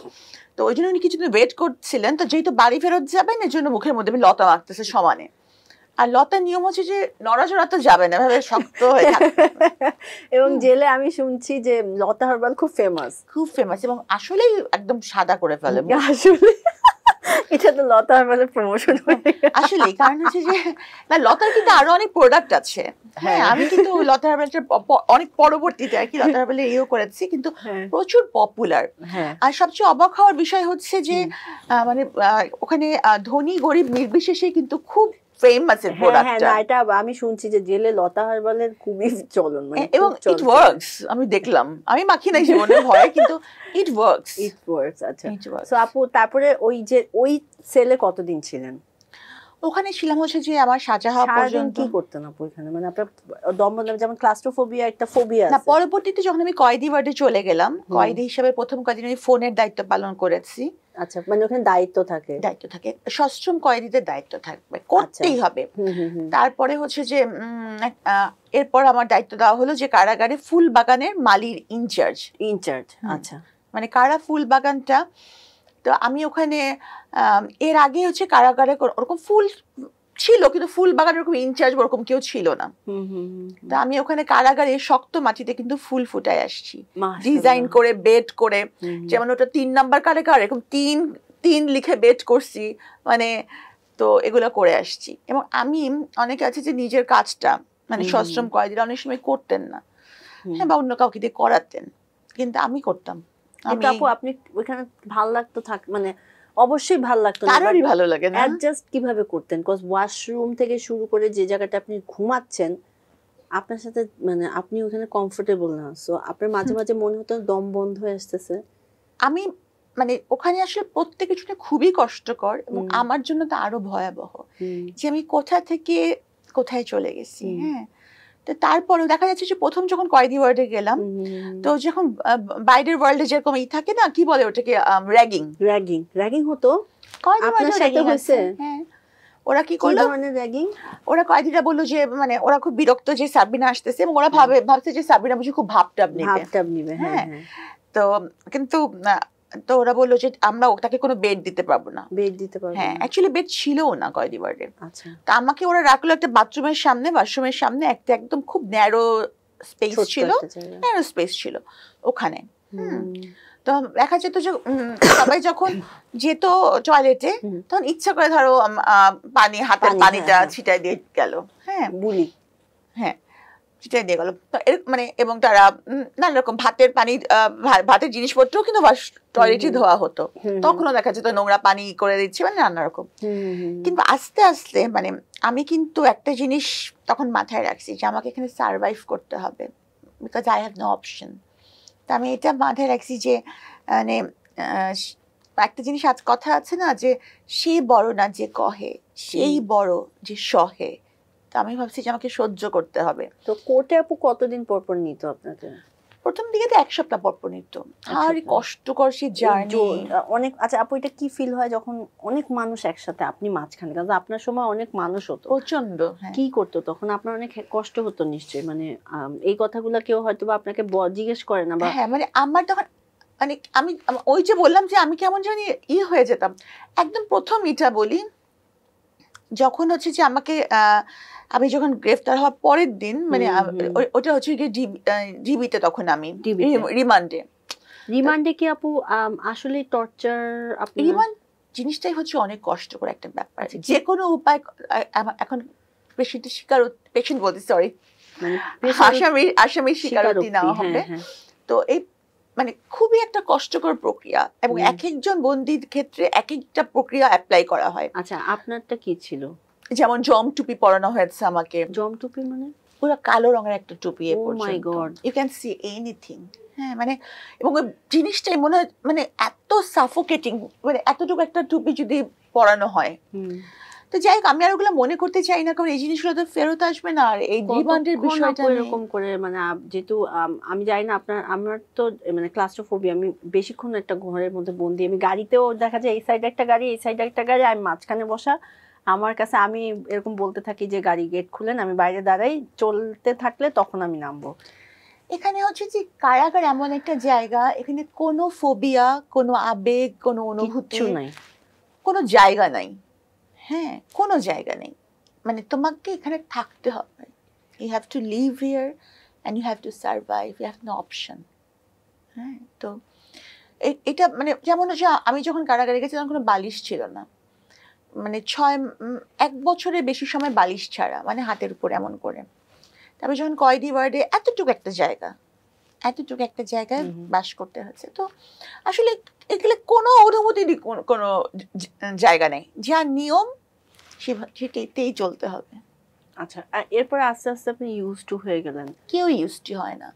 তো ওই জন্য উনি কিছুদিন ওয়েট করছিলেন। তো যেহেতু বাড়ি ফেরত যাবেন, এর জন্য মুখের মধ্যে লতা মাখতেছে সমানে। আর লতার নিয়ম হচ্ছে যে নড়াচড়া তো যাবে না, ভাবে শক্ত হয়ে থাকবে। এবং জেলে আমি শুনছি যে লতা হার্বাল খুব ফেমাস, এবং আসলেই একদম সাদা করে ফেলে। আসলে এটা তো লতা হার্বালের প্রমোশন আসলে, কারণ হচ্ছে যে না, লতার কিন্তু আরো অনেক প্রোডাক্ট আছে। হ্যাঁ, আমি কিন্তু লতা হার্বালটা অনেক পরবর্তীতে আর কি লতা হার্বালের ইয়েও করেছি, কিন্তু প্রচুর পপুলার। আর সবচেয়ে অবাক হওয়ার বিষয় হচ্ছে যে মানে ওখানে ধনী গরিব নির্বিশেষে কিন্তু খুব ফেমাস এর প্রোডাক্টটা। হ্যাঁ, এটা আমি শুনছি যে জেলে লতা হার্বালের খুবই চলন, মানে এবং ইট ওয়ার্কস। আমি দেখলাম, আমি মাখি নাই জীবনে ভয়, কিন্তু ইট ওয়ার্কস। আচ্ছা, সো আপু তারপরে ওই সেলে কতদিন ছিলেন? ওখানে ছিলাম হচ্ছে যে আমার সাজা হওয়া পর্যন্ত। কি করতেন আপু এখানে? মানে আপনার দমবন্ধ, যেমন ক্লাস্ট্রোফোবিয়া একটা ফোবিয়া আছে। না, পরবর্তীতে যখন আমি কয়েদি ওয়ার্ডে চলে গেলাম, কয়েদি হিসেবে প্রথম কয়েকদিন আমি ফোনের দায়িত্ব পালন করেছি। আচ্ছা, মানে ওখানে দায়িত্ব থাকে সশ্রম কয়েদিদের দায়িত্ব থাকবে, করতেই হবে। তারপরে হচ্ছে যে এরপর আমার দায়িত্ব দেওয়া হলো যে কারাগারে ফুল বাগানের মালির ইনচার্জ। আচ্ছা, মানে কারা ফুল বাগানটা, তো আমি ওখানে এর আগে হচ্ছে কারাগারে ওরকম ফুল ছিল, কিন্তু ফুল বাগানের ওরকম ইনচার্জ ওরকম কেউ ছিল না। তো আমি ওখানে কারাগারে শক্ত মাটিতে কিন্তু ফুল ফুটাই আসছি, ডিজাইন করে বেড করে, যেমন ওটা 3 নাম্বার কারাগার, এরকম 3 লিখে বেড করছি, মানে তো এগুলো করে আসছি। এবং আমি অনেকে আছে যে নিজের কাজটা মানে সশ্রম কয়েদিরা অনেক সময় করতেন না, হ্যাঁ, বা অন্য কাউকে দিয়ে করাতেন, কিন্তু আমি করতাম। আপু আপনি ওখানে ভালো লাগতো মানে অবশ্যই ভালো লাগতো, কারোরই ভালো লাগে না। অ্যাডজাস্ট কিভাবে করতেন? কজ ওয়াশরুম থেকে শুরু করে যে জায়গাটা আপনি ঘুমাচ্ছেন, আপনার সাথে মানে আপনি ওখানে কমফোর্টেবল না, সো আপনার মাঝে মাঝে মনে হতো দম বন্ধ হয়ে আসতেছে। আমি মানে ওখানে আসলে প্রত্যেক কিছুটা খুবই কষ্টকর, এবং আমার জন্য তো আরো ভয়াবহ যে আমি কোথা থেকে কোথায় চলে গেছি। হ্যাঁ, তো তারপরেও দেখা যাচ্ছে যে প্রথম যখন কয়েদি ওয়ার্ডে গেলাম, তো যখন বাইরের ওয়ার্ল্ডে যেরকম থাকে না, কি বলে ওটাকে, র্যাগিং হতো। হ্যাঁ, ওরা কি করলো, ওরা কয়েদিরা বললো যে মানে ওরা খুব বিরক্ত যে সাবিনা আসতেছে, এবং ওরা ভাবছে যে সাবিনা বুঝি খুব ভাবটাব নিবে। হ্যাঁ, তো কিন্তু তো ওরা বললো যে আমরা তাকে কোনো বেড দিতে পারবো না। হ্যাঁ, অ্যাকচুয়ালি বেড ছিলও না কয়েদি ওয়ার্ডে। তো আমাকে ওরা রাখলো একটা বাথরুমের সামনে একটা একদম খুব ন্যারো স্পেস ছিল ওখানে। তো দেখা যেত যে সবাই যখন যেত টয়লেটে, তখন ইচ্ছা করে ধরো হাতের পানিটা ছিটাই দিয়ে গেল। হ্যাঁ, বুলি। হ্যাঁ, সেটাই দিয়ে গেল। মানে এবং তারা নানা রকম ভাতের জিনিসপত্রও কিন্তু টয়লেটে ধোয়া হতো, তখনও দেখা যেত নোংরা পানি করে দিচ্ছে, মানে নানা রকম। কিন্তু আস্তে আস্তে মানে আমি কিন্তু একটা জিনিস তখন মাথায় রাখছি যে আমাকে এখানে সারভাইভ করতে হবে, because I have no option. তা আমি এটা মাথায় রাখছি যে মানে একটা জিনিস আজ কথা আছে না যে সে বড় না যে কহে, সেই বড় যে সহে। তো আমি ভাবছি যে আমাকে সহ্য করতে হবে। তো কোর্টে আপু কতদিন পর পর নিত আপনাকে? প্রথম দিকে তো 1 সপ্তাহ পর পর নিত। আর কষ্টকর সেই জার্নি অনেক। আচ্ছা আপু, এটা কি ফিল হয় যখন অনেক মানুষ একসাথে, আপনি মাঝখানে, কারণ আপনার সময় অনেক মানুষ হতো প্রচন্ড, কি করতো তখন? আপনার অনেক কষ্ট হতো নিশ্চয়ই, মানে এই কথাগুলো কেউ হয়তো বা আপনাকে জিজ্ঞেস করে না বা? হ্যাঁ, মানে আমার তখন মানে আমি ওই যে বললাম যে আমি কেমন জানি হয়ে যেতাম। একদম প্রথম এটা বলি, যখন হচ্ছে যে আমাকে আমি যখন গ্রেফতার হওয়ার পরের দিন, মানে ওটা হচ্ছে ডিবিতে, তখন আমি রিমান্ডে কি আপু আসলে টর্চার? রিমান্ড জিনিসটাই হচ্ছে অনেক কষ্টকর একটা ব্যাপার। যে কোনো উপায় এখন পেশেন্ট বলতে সরি আসামির স্বীকারোক্তি নেওয়া হবে। তো এই মানে খুবই একটা কষ্টকর প্রক্রিয়া, এবং এক একজন বন্দীর ক্ষেত্রে এক একটা প্রক্রিয়া অ্যাপ্লাই করা হয়। আচ্ছা, আপনারটা কি ছিল? যেমন জম টুপি পরানো হয়েছে আমাকে। জম টুপি মানে? পুরো কালো রঙের একটা টুপি, ইউ ক্যান সি এনিথিং। হ্যাঁ, মানে এবং ওই জিনিসটাই মনে হয় মানে এত সাফোকেটিং, মানে এতটুকু একটা টুপি যদি পরানো হয়। তো যাই হোক, আমি আর ওগুলো মনে করতে চাই না, কারণ এই জিনিসগুলো তো ফেরত আসবে না। আর এই রিমান্ডের বিষয়টা এরকম করে, মানে যেহেতু আমি জানি না আপনার, আমার তো মানে ক্লাস্ট্রোফোবিয়া, আমি বেশিক্ষণ একটা ঘরের মধ্যে বন্দি। আমি গাড়িতেও দেখা যায় এই সাইডে একটা গাড়ি, এই সাইডে একটা গাড়ি, আমি মাঝখানে বসা। আমার কাছে আমি এরকম বলতে থাকি যে গাড়ি গেট খুলেন, আমি বাইরে দাঁড়াই, চলতে থাকলে তখন আমি নামবো। এখানে হচ্ছে যে কারাগার এমন একটা জায়গা, এখানে কোনো ফোবিয়া, কোনো আবেগ, কোনো অনুভূতি নাই, কোনো জায়গা নাই। হ্যাঁ, কোনো জায়গা নেই। মানে তোমাকে এখানে থাকতে হবে। You have to live here and you have to survive, you have no option. হ্যাঁ, তো এটা মানে যেমন হচ্ছে আমি যখন কারাগারে গেছি তখন কোনো বালিশ ছিল না, মানে 1 বছরের বেশি সময় বালিশ ছাড়া, মানে হাতের উপর এমন করে। তারপরে যখন কয়েদি ওয়ার্ডে এতটুকু একটা জায়গায় বাস করতে হচ্ছে। তো আসলে এগুলো কোনো অনুমতিরই কোনো জায়গা নেই, যা নিয়ম সেটাই চলতে হবে। আচ্ছা, এরপর আস্তে আস্তে আপনি ইউজ টু হয়ে গেলেন? কেউ ইউজ টু হয় না,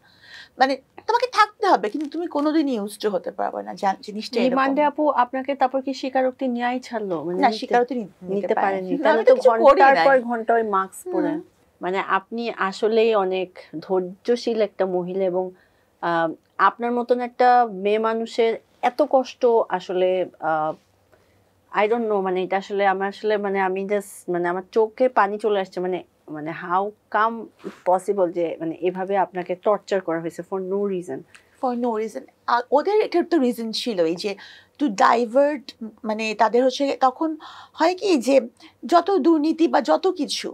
মানে তোমাকে থাকতে হবে, কিন্তু তুমি কোনোদিন ইউজ টু হতে পারবে না জিনিসটা। রিমান্ডে আপু আপনাকে তারপর কি স্বীকারোক্তি নেওয়াই ছাড়লো? মানে না, স্বীকারোক্তি নিতে পারেনি। তাহলে তো ঘন্টার পর ঘন্টা ওই মাস্ক পরে। মানে আপনি আসলেই অনেক ধৈর্যশীল একটা মহিলা, এবং আপনার মতন একটা মেয়ে মানুষের এত কষ্ট আসলে আই ডোন্ট নো, মানে এটা আসলে আমার আসলে মানে আমি জাস্ট মানে আমার চোখে পানি চলে আসছে। মানে মানে হাউ কাম পসিবল যে মানে এভাবে আপনাকে টর্চার করা হয়েছে ফর নো রিজন? ওদের একটা তো রিজন ছিল, এই যে টু ডাইভার্ট, মানে তাদের হচ্ছে তখন হয় কি যে যত দুর্নীতি বা যত কিছু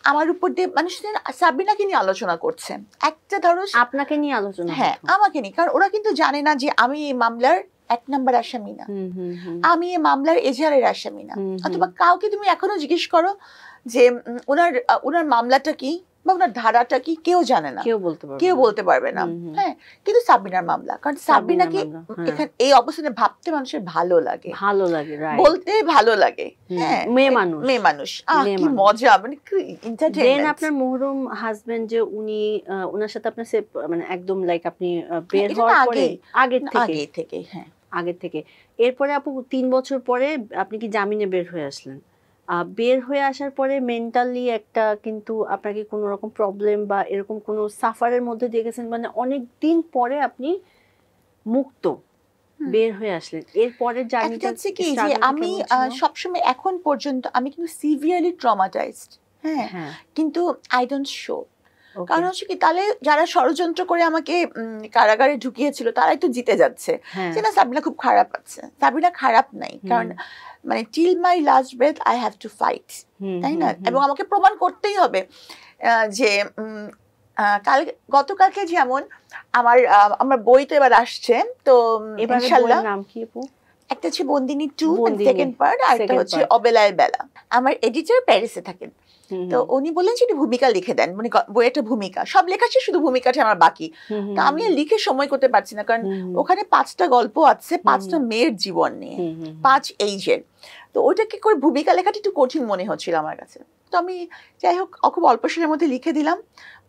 আমার উপর দিয়ে মানুষ সাবিনাকে নিয়ে আলোচনা করছে, একটা ধরো আপনাকে নিয়ে আলোচনা, হ্যাঁ আমাকে নিয়ে, কারণ ওরা কিন্তু জানে না যে আমি এই মামলার 1 নম্বর আসামি না, আমি এই মামলার এজাহারের আসামি না। অথবা কাউকে তুমি এখনো জিজ্ঞেস করো যে ওনার মামলাটা কি বা ওনার ধারাটা কি, কেউ জানে না, কেউ বলতে পারবে না। হ্যাঁ, কিন্তু সাবিনার মামলা, কারণ সাবিনাকে এখানে এই অবস্থানে ভাবতে মানুষের ভালো লাগে, বলতে ভালো লাগে। হ্যাঁ, মেয়ে মানুষ কি মজা, মানে এন্টারটেইনমেন্ট। আপনার মহরুম হাজবেন্ড যে উনি, ওনার সাথে আপনার মানে একদম লাইক আপনি বের হওয়ার পরে আগে থেকে, হ্যাঁ আগে থেকে, এরপরে আপু 3 বছর পরে আপনি কি জামিনে বের হয়ে আসলেন? বের হয়ে আসার পরে মেন্টালি একটা কিন্তু আপনাকে কোনো রকম প্রবলেম বা এরকম কোনো সাফারের মধ্যে দিয়ে গেছেন, মানে অনেক দিন পরে আপনি মুক্ত বের হয়ে আসলেন, এরপরে জার্নিটা কি যে আমি সবসময় এখন পর্যন্ত আমি কিন্তু সিভিয়ারলি ট্রমাটাইজড। হ্যাঁ, কিন্তু আই ডোন্ট শো। কারণ হচ্ছে কি, তাহলে যারা ষড়যন্ত্র করে আমাকে কারাগারে ঢুকিয়েছিল তারাই তো জিতে যাচ্ছে, যে না সাবিনা খুব খারাপ আছে। সাবিনা খারাপ নাই, কারণ মানে till my last breadth I have to fight, তাই না? এবং আমাকে প্রমাণ করতেই হবে যে গতকালকে যেমন আমার বই তো এবার আসছে, তো ইনশাআল্লাহ নাম কি আপু? একটা হচ্ছে বন্দিনী 2 সেকেন্ড পার্ট, আর একটা হচ্ছে অবেলায় বেলা। আমার এডিটর প্যারিসে থাকেন, তো উনি বললেন যে একটু ভূমিকা লিখে দেন, মানে বইয়ের একটা ভূমিকা, সব লেখা শেষ, শুধু ভূমিকাটা আমার বাকি। তো আমি লিখে সময় করতে পারছি না, কারণ ওখানে 5টা গল্প আছে, 5টা মেয়ের জীবন নিয়ে, 5 এইজের। তো ওইটা কি করে ভূমিকা লেখাটা একটু কঠিন মনে হচ্ছিল আমার কাছে। তো আমি যাই হোক খুব অল্প সময়ের মধ্যে লিখে দিলাম।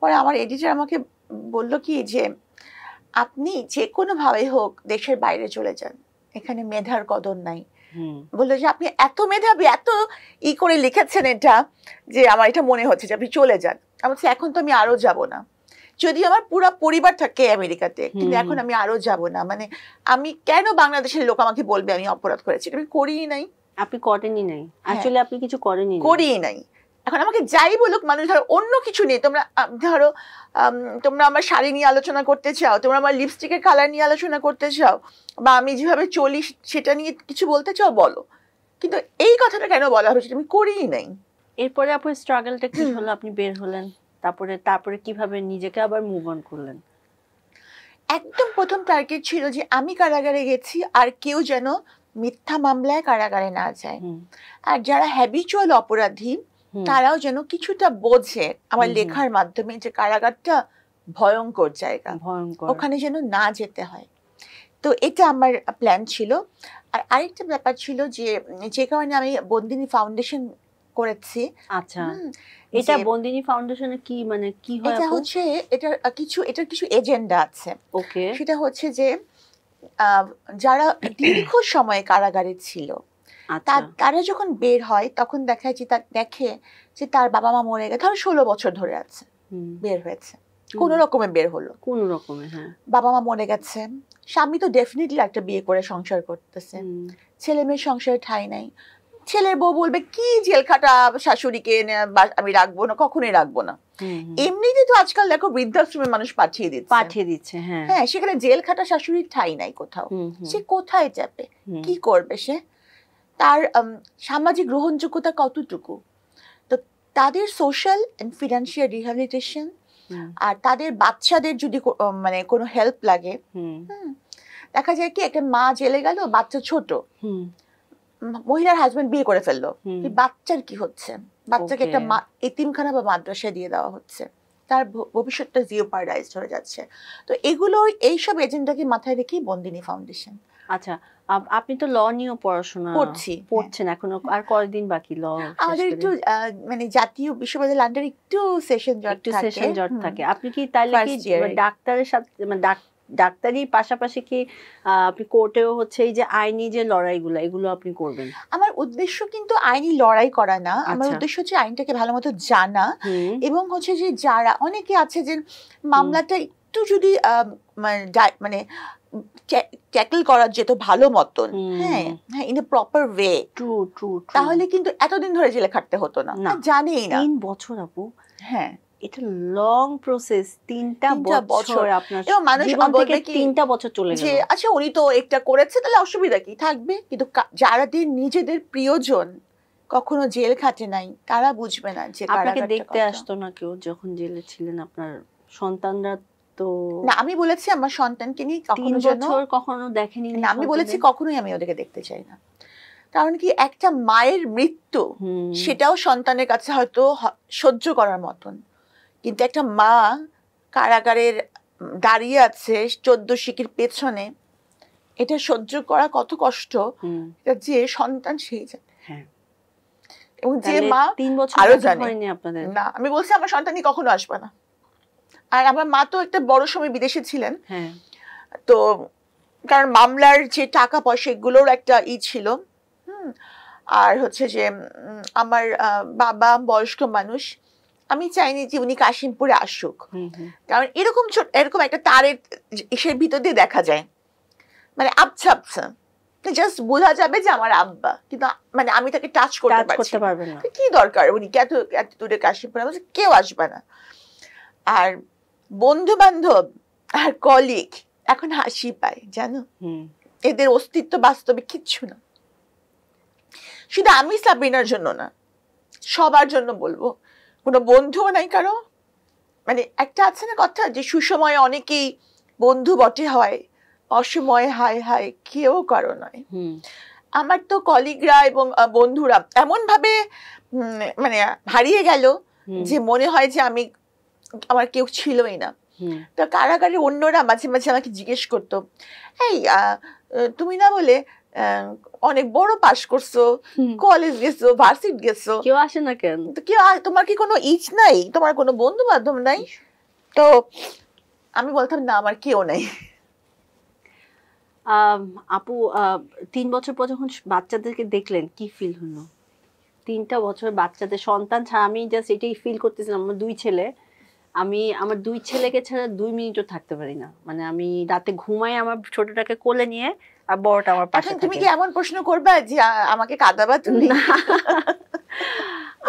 পরে আমার এডিটর আমাকে বলল কি যে আপনি যে কোনো ভাবে হোক দেশের বাইরে চলে যান, এখানে মেধার কদর নাই। বললো যে আপনি এত মেধাবী, এত করে লিখেছেন এটা, যে আমার এটা মনে হচ্ছে যে আপনি চলে যান। আমি বলছি এখন তো আমি আরো যাব না, যদি আমার পুরো পরিবার থাকে আমেরিকাতে, কিন্তু এখন আমি আরো যাব না। মানে আমি কেন বাংলাদেশের লোক আমাকে বলবে আমি অপরাধ করেছি? আমি করিই নাই। আপনি করেনই নাই, আসলে আপনি কিছু করেনই করিই নাই। এখন আমাকে যাই বলুক মানুষ, ধরো অন্য কিছু নেই, তোমরা ধরো তোমরা আমার শাড়ি নিয়ে আলোচনা করতে চাও, তোমরা আমার লিপস্টিকের কালার নিয়ে আলোচনা করতে চাও, বা আমি যেভাবে চলি সেটা নিয়ে কিছু বলতে চাও বলো, কিন্তু এই কথাটা কেন বলা হবে সেটা আমি করিই নাই। এরপরে আপনার স্ট্রাগলটা কি হলো? আপনি বের হলেন, তারপরে কিভাবে নিজেকে আবার মুভ অন করলেন? একদম প্রথম টার্গেট ছিল যে আমি কারাগারে গেছি আর কেউ যেন মিথ্যা মামলায় কারাগারে না যায়, আর যারা হ্যাবিচুয়াল অপরাধী তারাও যেন কিছুটা বোঝে আমার লেখার মাধ্যমে যে কারাগারটা ভয়ঙ্কর জায়গা, ওখানে যেন না যেতে হয়। তো এটা আমার প্ল্যান ছিল। আর আরেকটা ব্যাপার ছিল যে কারণে আমি বন্দিনী ফাউন্ডেশন করেছি। আচ্ছা, এটা বন্দিনী ফাউন্ডেশনে কি মানে কি হয়? এটা হচ্ছে এটার কিছু এজেন্ডা আছে। ওকে, সেটা হচ্ছে যে যারা দীর্ঘ সময় কারাগারে ছিল তারা যখন বের হয় তখন দেখে যে তার বাবা মা মরে গেছে, ধরো 16 বছর ধরে আছে, বের হয়েছে কোন রকমে, বের হলো কোন রকমে, হ্যাঁ, বাবা মা মরে গেছে, স্বামী তো ডেফিনেটলি একটা বিয়ে করে সংসার করতেছে, ছেলে মেয়ের সংসারে ঠাঁই নাই, ছেলের বউ বলবে কি জেল খাটা শাশুড়িকে আমি রাখবো না, কখনোই রাখবো না। এমনিতে তো আজকাল দেখো বৃদ্ধাশ্রমে মানুষ পাঠিয়ে দিচ্ছে, হ্যাঁ, সেখানে জেল খাটা শাশুড়ির ঠাঁই নাই কোথাও, সে কোথায় যাবে, কি করবে সে, তার সামাজিক গ্রহণযোগ্যতা কতটুকু? তো তাদের সোশ্যাল এন্ড ফিনান্সিয়াল রিহ্যাবিলিটেশন, আর তাদের বাচ্চাদের যদি মানে কোনো হেল্প লাগে, দেখা যায় কি একটা মা জেলে গেল, বাচ্চা ছোট, মহিলার হাজবেন্ড বিয়ে করে ফেললো, বাচ্চার কি হচ্ছে? বাচ্চাকে একটা এতিমখানা বা মাদ্রাসায় দিয়ে দেওয়া হচ্ছে, তার ভবিষ্যৎটা জিওপারডাইজড হয়ে যাচ্ছে। তো এগুলো এইসব এজেন্ডাকে মাথায় রেখেই বন্দিনী ফাউন্ডেশন। আচ্ছা, আপনি তো ল নিয়ে পড়াশোনা পড়ছেন এখনো, আর কতদিন বাকি ল? আমাদের একটু মানে জাতীয় বিশ্ববিদ্যালয় আন্ডারে একটু সেশন জট থাকে। আপনি কি তাইলে কি ডাক্তারের সাথে মানে ডাক্তারির পাশাপাশি কি আপনি কোর্টেও হচ্ছে এই যে আইনি যে লড়াইগুলো এগুলো আপনি করবেন? আমার উদ্দেশ্য কিন্তু আইনি লড়াই করা না, আমার উদ্দেশ্য হচ্ছে আইনটাকে ভালো মতো জানা, এবং হচ্ছে যে যারা অনেকে আছে যে মামলাটা একটু যদি মানে ট্যাকল করা যেত ভালো মতন, হ্যাঁ, ইন এ প্রপার ওয়ে, তাহলে কিন্তু এতদিন ধরে জেলে খাটতে হতো না। জানেই না 3 বছর আপু, হ্যাঁ, এটা লং প্রসেস, 3টা বছর আপনার জীবন থেকে 3টা বছর চলে গেল। আচ্ছা উনি তো একটা করেছে, তাহলে অসুবিধা কি থাকবে? কিন্তু যারাদের নিজেদের প্রিয়জন কখনো জেল খাটে নাই তারা বুঝবে না যে আপনাকে দেখতে আসতো না কেউ যখন জেলে ছিলেন? আপনার সন্তানরা তো না, আমি বলেছি আমার সন্তানকে নিয়ে কখনো দেখেনি না, আমি বলেছি কখনোই আমি ওদেরকে দেখতে চাই না। কারণ কি, একটা মায়ের মৃত্যু সেটাও সন্তানের কাছে হয়তো সহ্য করার মতন, কিন্তু একটা মা কারাগারের দাঁড়িয়ে আছে 14 শিকির পেছনে, এটা সহ্য করা কত কষ্ট, যে সন্তান সেই জানে। এবং যে মা 3 বছর আরো জানে আপনাদের না। আমি বলছি আমার সন্তানই কখনো আসবে না। আর আমার মা তো একটা বড় সময় বিদেশে ছিলেন, তো কারণ মামলার যে টাকা পয়সা এগুলোর একটা ছিল, আর হচ্ছে যে আমার বাবা বয়স্ক মানুষ, আমি চাইনি যে উনি কাশিমপুরে আসুক, কারণ এরকম একটা তারের ইসের ভিতর দিয়ে দেখা যায়, মানে আবছা আবছা, জাস্ট বোঝা যাবে যে আমার আব্বা, কিন্তু মানে আমি তাকে টাচ করতে পারবো না। কি দরকার, উনি এত দূরে কাশিমপুরে, কেউ আসবে না। আর বন্ধু বান্ধব আর কলিগ এখন হাসি পায়, জানো, এদের অস্তিত্ব বাস্তবে কিচ্ছু না। শুধু আমি সাবিনার জন্য না, সবার জন্য বলবো, কোনো বন্ধুও নাই কারো। মানে একটা আছে না কথা, যে সুসময়ে অনেকেই বন্ধু বটে হয়, অসময়ে হায় হায় কেউ কারো নয়। আমার তো কলিগরা এবং বন্ধুরা এমন ভাবে মানে হারিয়ে গেল যে মনে হয় যে আমার কেউ ছিলই না। তো কারাগারে অন্যরা মাঝে মাঝে আমাকে জিজ্ঞেস করতো, এই তুমি না বলে অনেক বড় পাশ করছো, কলেজ গেছো, ভার্সিটি গেছো, কেউ আসে না কেন? তো কেউ তোমার কি কোনো নাই, তোমার কোনো বন্ধু বান্ধব নাই? তো আমি বলতাম না, আমার কেউ নাই। আপু 3 বছর পর যখন বাচ্চাদেরকে দেখলেন কি ফিল হলো? 3টা বছর বাচ্চাদের সন্তান ছাড়া আমি জাস্ট এটাই ফিল করতেছিলাম। আমার 2 ছেলে, আমি আমার 2 ছেলেকে ছাড়া 2 মিনিটও থাকতে পারি না। মানে আমি রাতে ঘুমাই আমার ছোটটাকে কোলে নিয়ে, আর বড়টা আমার পাশে থাকে। তুমি কি এমন প্রশ্ন করবে যে আমাকে কাঁদাবা তুমি?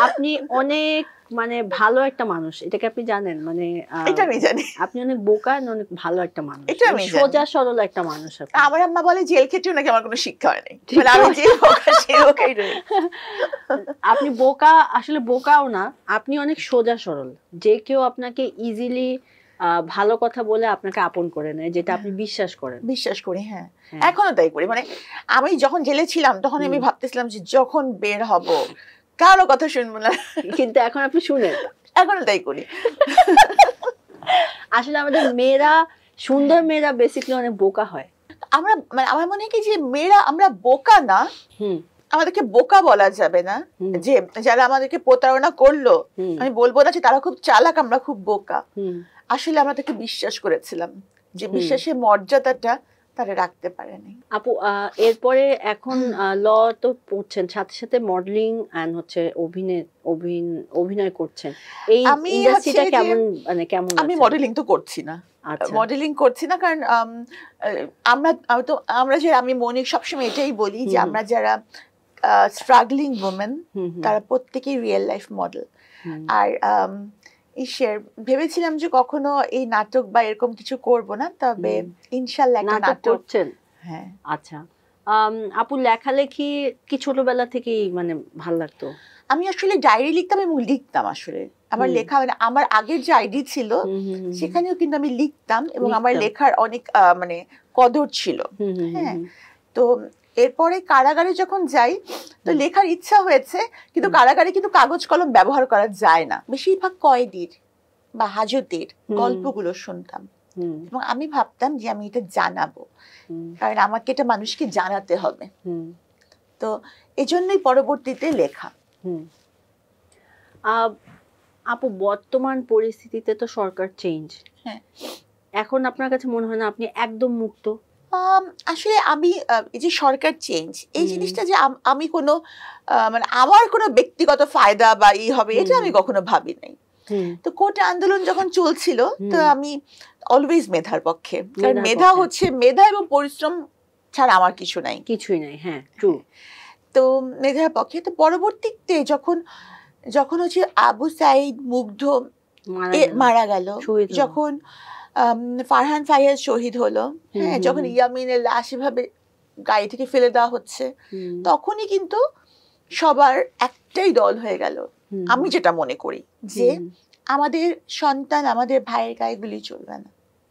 আপনি অনেক মানে ভালো একটা মানুষ, এটাকে আপনি জানেন? মানে এটা আমি জানি। আপনি অনেক বোকা, অনেক ভালো একটা মানুষ, সোজা সরল একটা মানুষ। আমার আম্মা বলে জেল খেটেও নাকি আমার কোনো শিক্ষা হয় নাই, মানে আমি যে বোকা সেই বোকাই রই। আপনি বোকা, আসলে বোকাও না, আপনি অনেক সোজা সরল। যে কেউ আপনাকে ইজিলি ভালো কথা বলে আপনাকে আপন করে নেয়, যেটা আপনি বিশ্বাস করেন। বিশ্বাস করি, হ্যাঁ, এখনো তাই করি। মানে আমি যখন জেলে ছিলাম তখন আমি ভাবতেছিলাম যে যখন বের হব কারো কথা শুনবো না, কিন্তু এখন আপনি শুনেন। এখনো তাই করি। আসলে আমাদের মেয়েরা, সুন্দর মেয়েরা বেসিক্যালি অনেক বোকা হয়। আমরা মানে আমার মনে হয় কি যে মেয়েরা আমরা বোকা না, আমাদেরকে বোকা বলা যাবে না। যে যারা আমাদেরকে প্রতারণা করলো, আমি বলবো না যে তারা খুব চালাক, আমরা খুব বোকা। আসলে আমরা তাকে বিশ্বাস করেছিলাম, যে বিশ্বাসের মর্যাদাটা তারা রাখতে পারেনি। আপু এরপরে এখন ল তো পড়ছেন, সাথে সাথে মডেলিং এন্ড হচ্ছে অভিনয় করছেন। এই ইন্ডাস্ট্রিটা কেমন, মানে কেমন? আমি মডেলিং তো করছি না, মডেলিং করছি না, কারণ আমি মনে সবসময় এটাই বলি যে আমরা যারা স্ট্রাগলিং ওমেন তারা প্রত্যেকেই রিয়েল লাইফ মডেল। আর ভেবেছিলাম যে কখনো এই নাটক বা এরকম কিছু করব না, তবে ইনশাআল্লাহ একটা নাটক করছেন। হ্যাঁ। আচ্ছা আপু, লেখালেখি কি ছোটবেলা থেকেই মানে ভালো লাগতো? আমি আসলে ডায়েরি লিখতাম এবং লিখতাম। আসলে আমার লেখা মানে আমার আগের যে আইডি ছিল সেখানেও কিন্তু আমি লিখতাম এবং আমার লেখার অনেক মানে কদর ছিল। হ্যাঁ, তো এরপরে কারাগারে যখন যাই তো লেখার ইচ্ছা হয়েছে, কিন্তু কারাগারে কিন্তু কাগজ কলম ব্যবহার করা যায় না। বেশিরভাগ কয়েদির বা হাজতের গল্পগুলো শুনতাম এবং আমি ভাবতাম যে আমি এটা জানাবো, কারণ আমাকে এটা মানুষকে জানাতে হবে। তো এজন্যই পরবর্তীতে লেখা। আপু বর্তমান পরিস্থিতিতে তো সরকার চেঞ্জ, হ্যাঁ, এখন আপনার কাছে মনে হয় না আপনি একদম মুক্ত? আসলে আমি এই যে সরকার চেঞ্জ এই জিনিসটা যে আমি কোনো মানে আমার কোনো ব্যক্তিগত ফায়দা বা ই হবে এটা আমি কখনো ভাবি নাই। তো কোটা আন্দোলন যখন চলছিল তো আমি অলওয়েজ মেধার পক্ষে, কারণ মেধা হচ্ছে মেধা এবং পরিশ্রম ছাড়া আমার কিছুই নাই। হ্যাঁ, ট্রু। তো মেধার পক্ষে। তো পরবর্তীতে যখন হচ্ছে আবু সাইদ মুগ্ধ মারা গেল, যখন ফারহান ফাইয়াজ শহীদ হলো, হ্যাঁ, যখন ইয়ামিনের লাশ এভাবে গাড়ি থেকে ফেলে দেওয়া হচ্ছে, তখনই কিন্তু সবার একটাই দল হয়ে গেল। আমি যেটা মনে করি যে আমাদের সন্তান, আমাদের ভাইয়ের গায়ে গুলি চলবে না।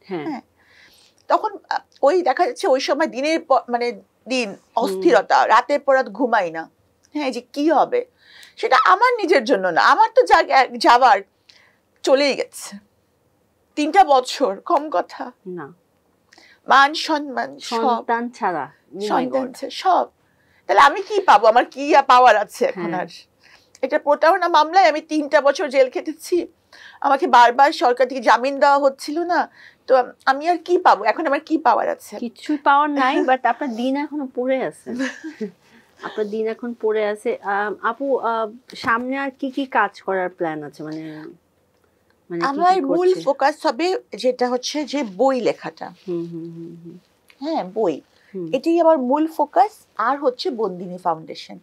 হ্যাঁ, তখন ওই দেখা যাচ্ছে ওই সময় দিনের মানে দিন অস্থিরতা, রাতের পর রাত ঘুমাই না। হ্যাঁ, যে কি হবে সেটা আমার নিজের জন্য না, আমার তো যাবার চলেই গেছে। 3টা বছর কম কথা না, মান সম্মান সন্তান ছাড়া সব, তাহলে আমি কি পাবো? আমার কি পাওয়ার আছে এখন? আর এটা প্রতারণা মামলায় আমি 3টা বছর জেল খেটেছি, আমাকে বারবার সরকার থেকে জামিন দেওয়া হচ্ছিল না, তো আমি আর কি পাবো এখন? আমার কি পাওয়ার আছে? কিছুই পাওয়ার নাই, বাট আপনার দিন এখনো পড়ে আছে। আপনার দিন এখন পড়ে আছে। আপু সামনে আর কি কি কাজ করার প্ল্যান আছে? মানে আমার মূল ফোকাস হবে যেটা হচ্ছে যে বই লেখাটা। হ্যাঁ, বই, এটাই আমার মূল ফোকাস। আর হচ্ছে বন্দিনী ফাউন্ডেশন,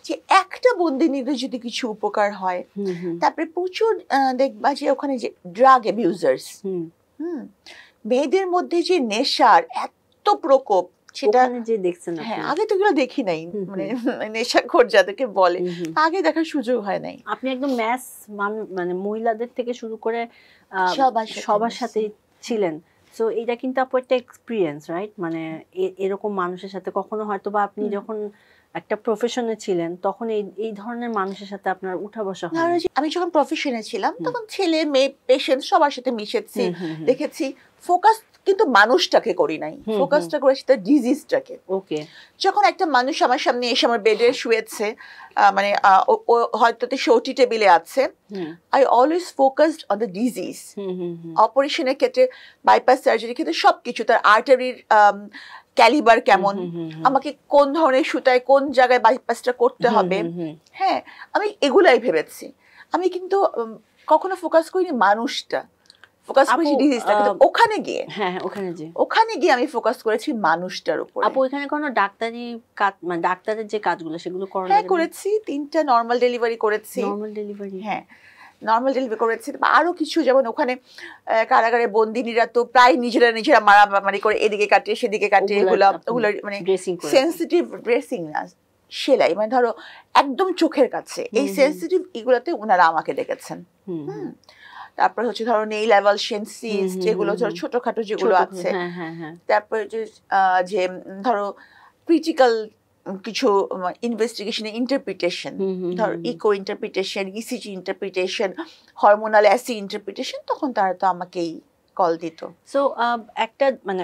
যে একটা বন্দিনীর যদি কিছু উপকার হয়। তারপরে প্রচুর দেখবা যে ওখানে যে ড্রাগ অ্যাবিউজার্স, মেয়েদের মধ্যে যে নেশার এত প্রকোপ, সেটা যে দেখছেন। হ্যাঁ, আগে তো এগুলো দেখি নাই, মানে নেশাখোর যাদেরকে বলে আগে দেখার সুযোগ হয় নাই। আপনি একদম ম্যাস মানে মহিলাদের থেকে শুরু করে সবার সাথে ছিলেন। সো এটা কিন্তু আপু একটা এক্সপিরিয়েন্স, রাইট? মানে এরকম মানুষের সাথে কখনো হয়তো বা আপনি যখন একটা প্রফেশনে ছিলেন তখন এই ধরনের মানুষের সাথে আপনার উঠা বসা হয়? আমি যখন প্রফেশনে ছিলাম তখন ছেলে মেয়ে পেশেন্ট সবার সাথে মিশেছি, দেখেছি। ফোকাস কিন্তু মানুষটাকে করি নাই, ফোকাসটা করেছি তার ডিজিজটাকে। ওকে। যখন একটা মানুষ আমার সামনে এসে আমার বেডে শুয়েছে, মানে হয়তো সে ওটি টেবিলে আছে, I always focused on the disease. অপারেশনের ক্ষেত্রে, বাইপাস সার্জারির ক্ষেত্রে সবকিছু, তার আর্টারির ক্যালিবার কেমন, আমাকে কোন ধরনের সুতায় কোন জায়গায় বাইপাসটা করতে হবে, হ্যাঁ আমি এগুলাই ভেবেছি। আমি কিন্তু কখনো ফোকাস করিনি মানুষটা, ফোকাস করেছি ডিজিজটা। কিন্তু ওখানে গিয়ে আমি ফোকাস করেছি মানুষটার উপর। আপু এখানে কোনো ডাক্তারি কাজ, মানে ডাক্তারের যে কাজগুলো সেগুলো করেন? হ্যাঁ করেছি, 3টা নরমাল ডেলিভারি করেছি। Normal delivery? হ্যাঁ নরমাল ডেলিভারি করেছি। আরো কিছু, যেমন ওখানে কারাগারে বন্দিনীরা তো প্রায় নিজেরা মারামারি করে এদিকে কাটে সেদিকে কাটে, এগুলো মানে সেন্সিটিভ ড্রেসিং না, সেলাই, মানে ধরো একদম চোখের কাছে, এই সেন্সিটিভ এগুলোতে ওনারা আমাকে ডেকেছেন। তারপর হচ্ছে ধরো নেই লেভেল সেন্সিস, যেগুলো ধরো ছোটখাটো যেগুলো আছে, তারপর যে ধরো ক্রিটিক্যাল কিছু ইনভেস্টিগেশন, ইন্টারপ্রিটেশন, ধরো echo interpretation, ECG interpretation, hormonal acid interpretation, তখন তারা তো আমাকেই কল দিত। সো একটা মানে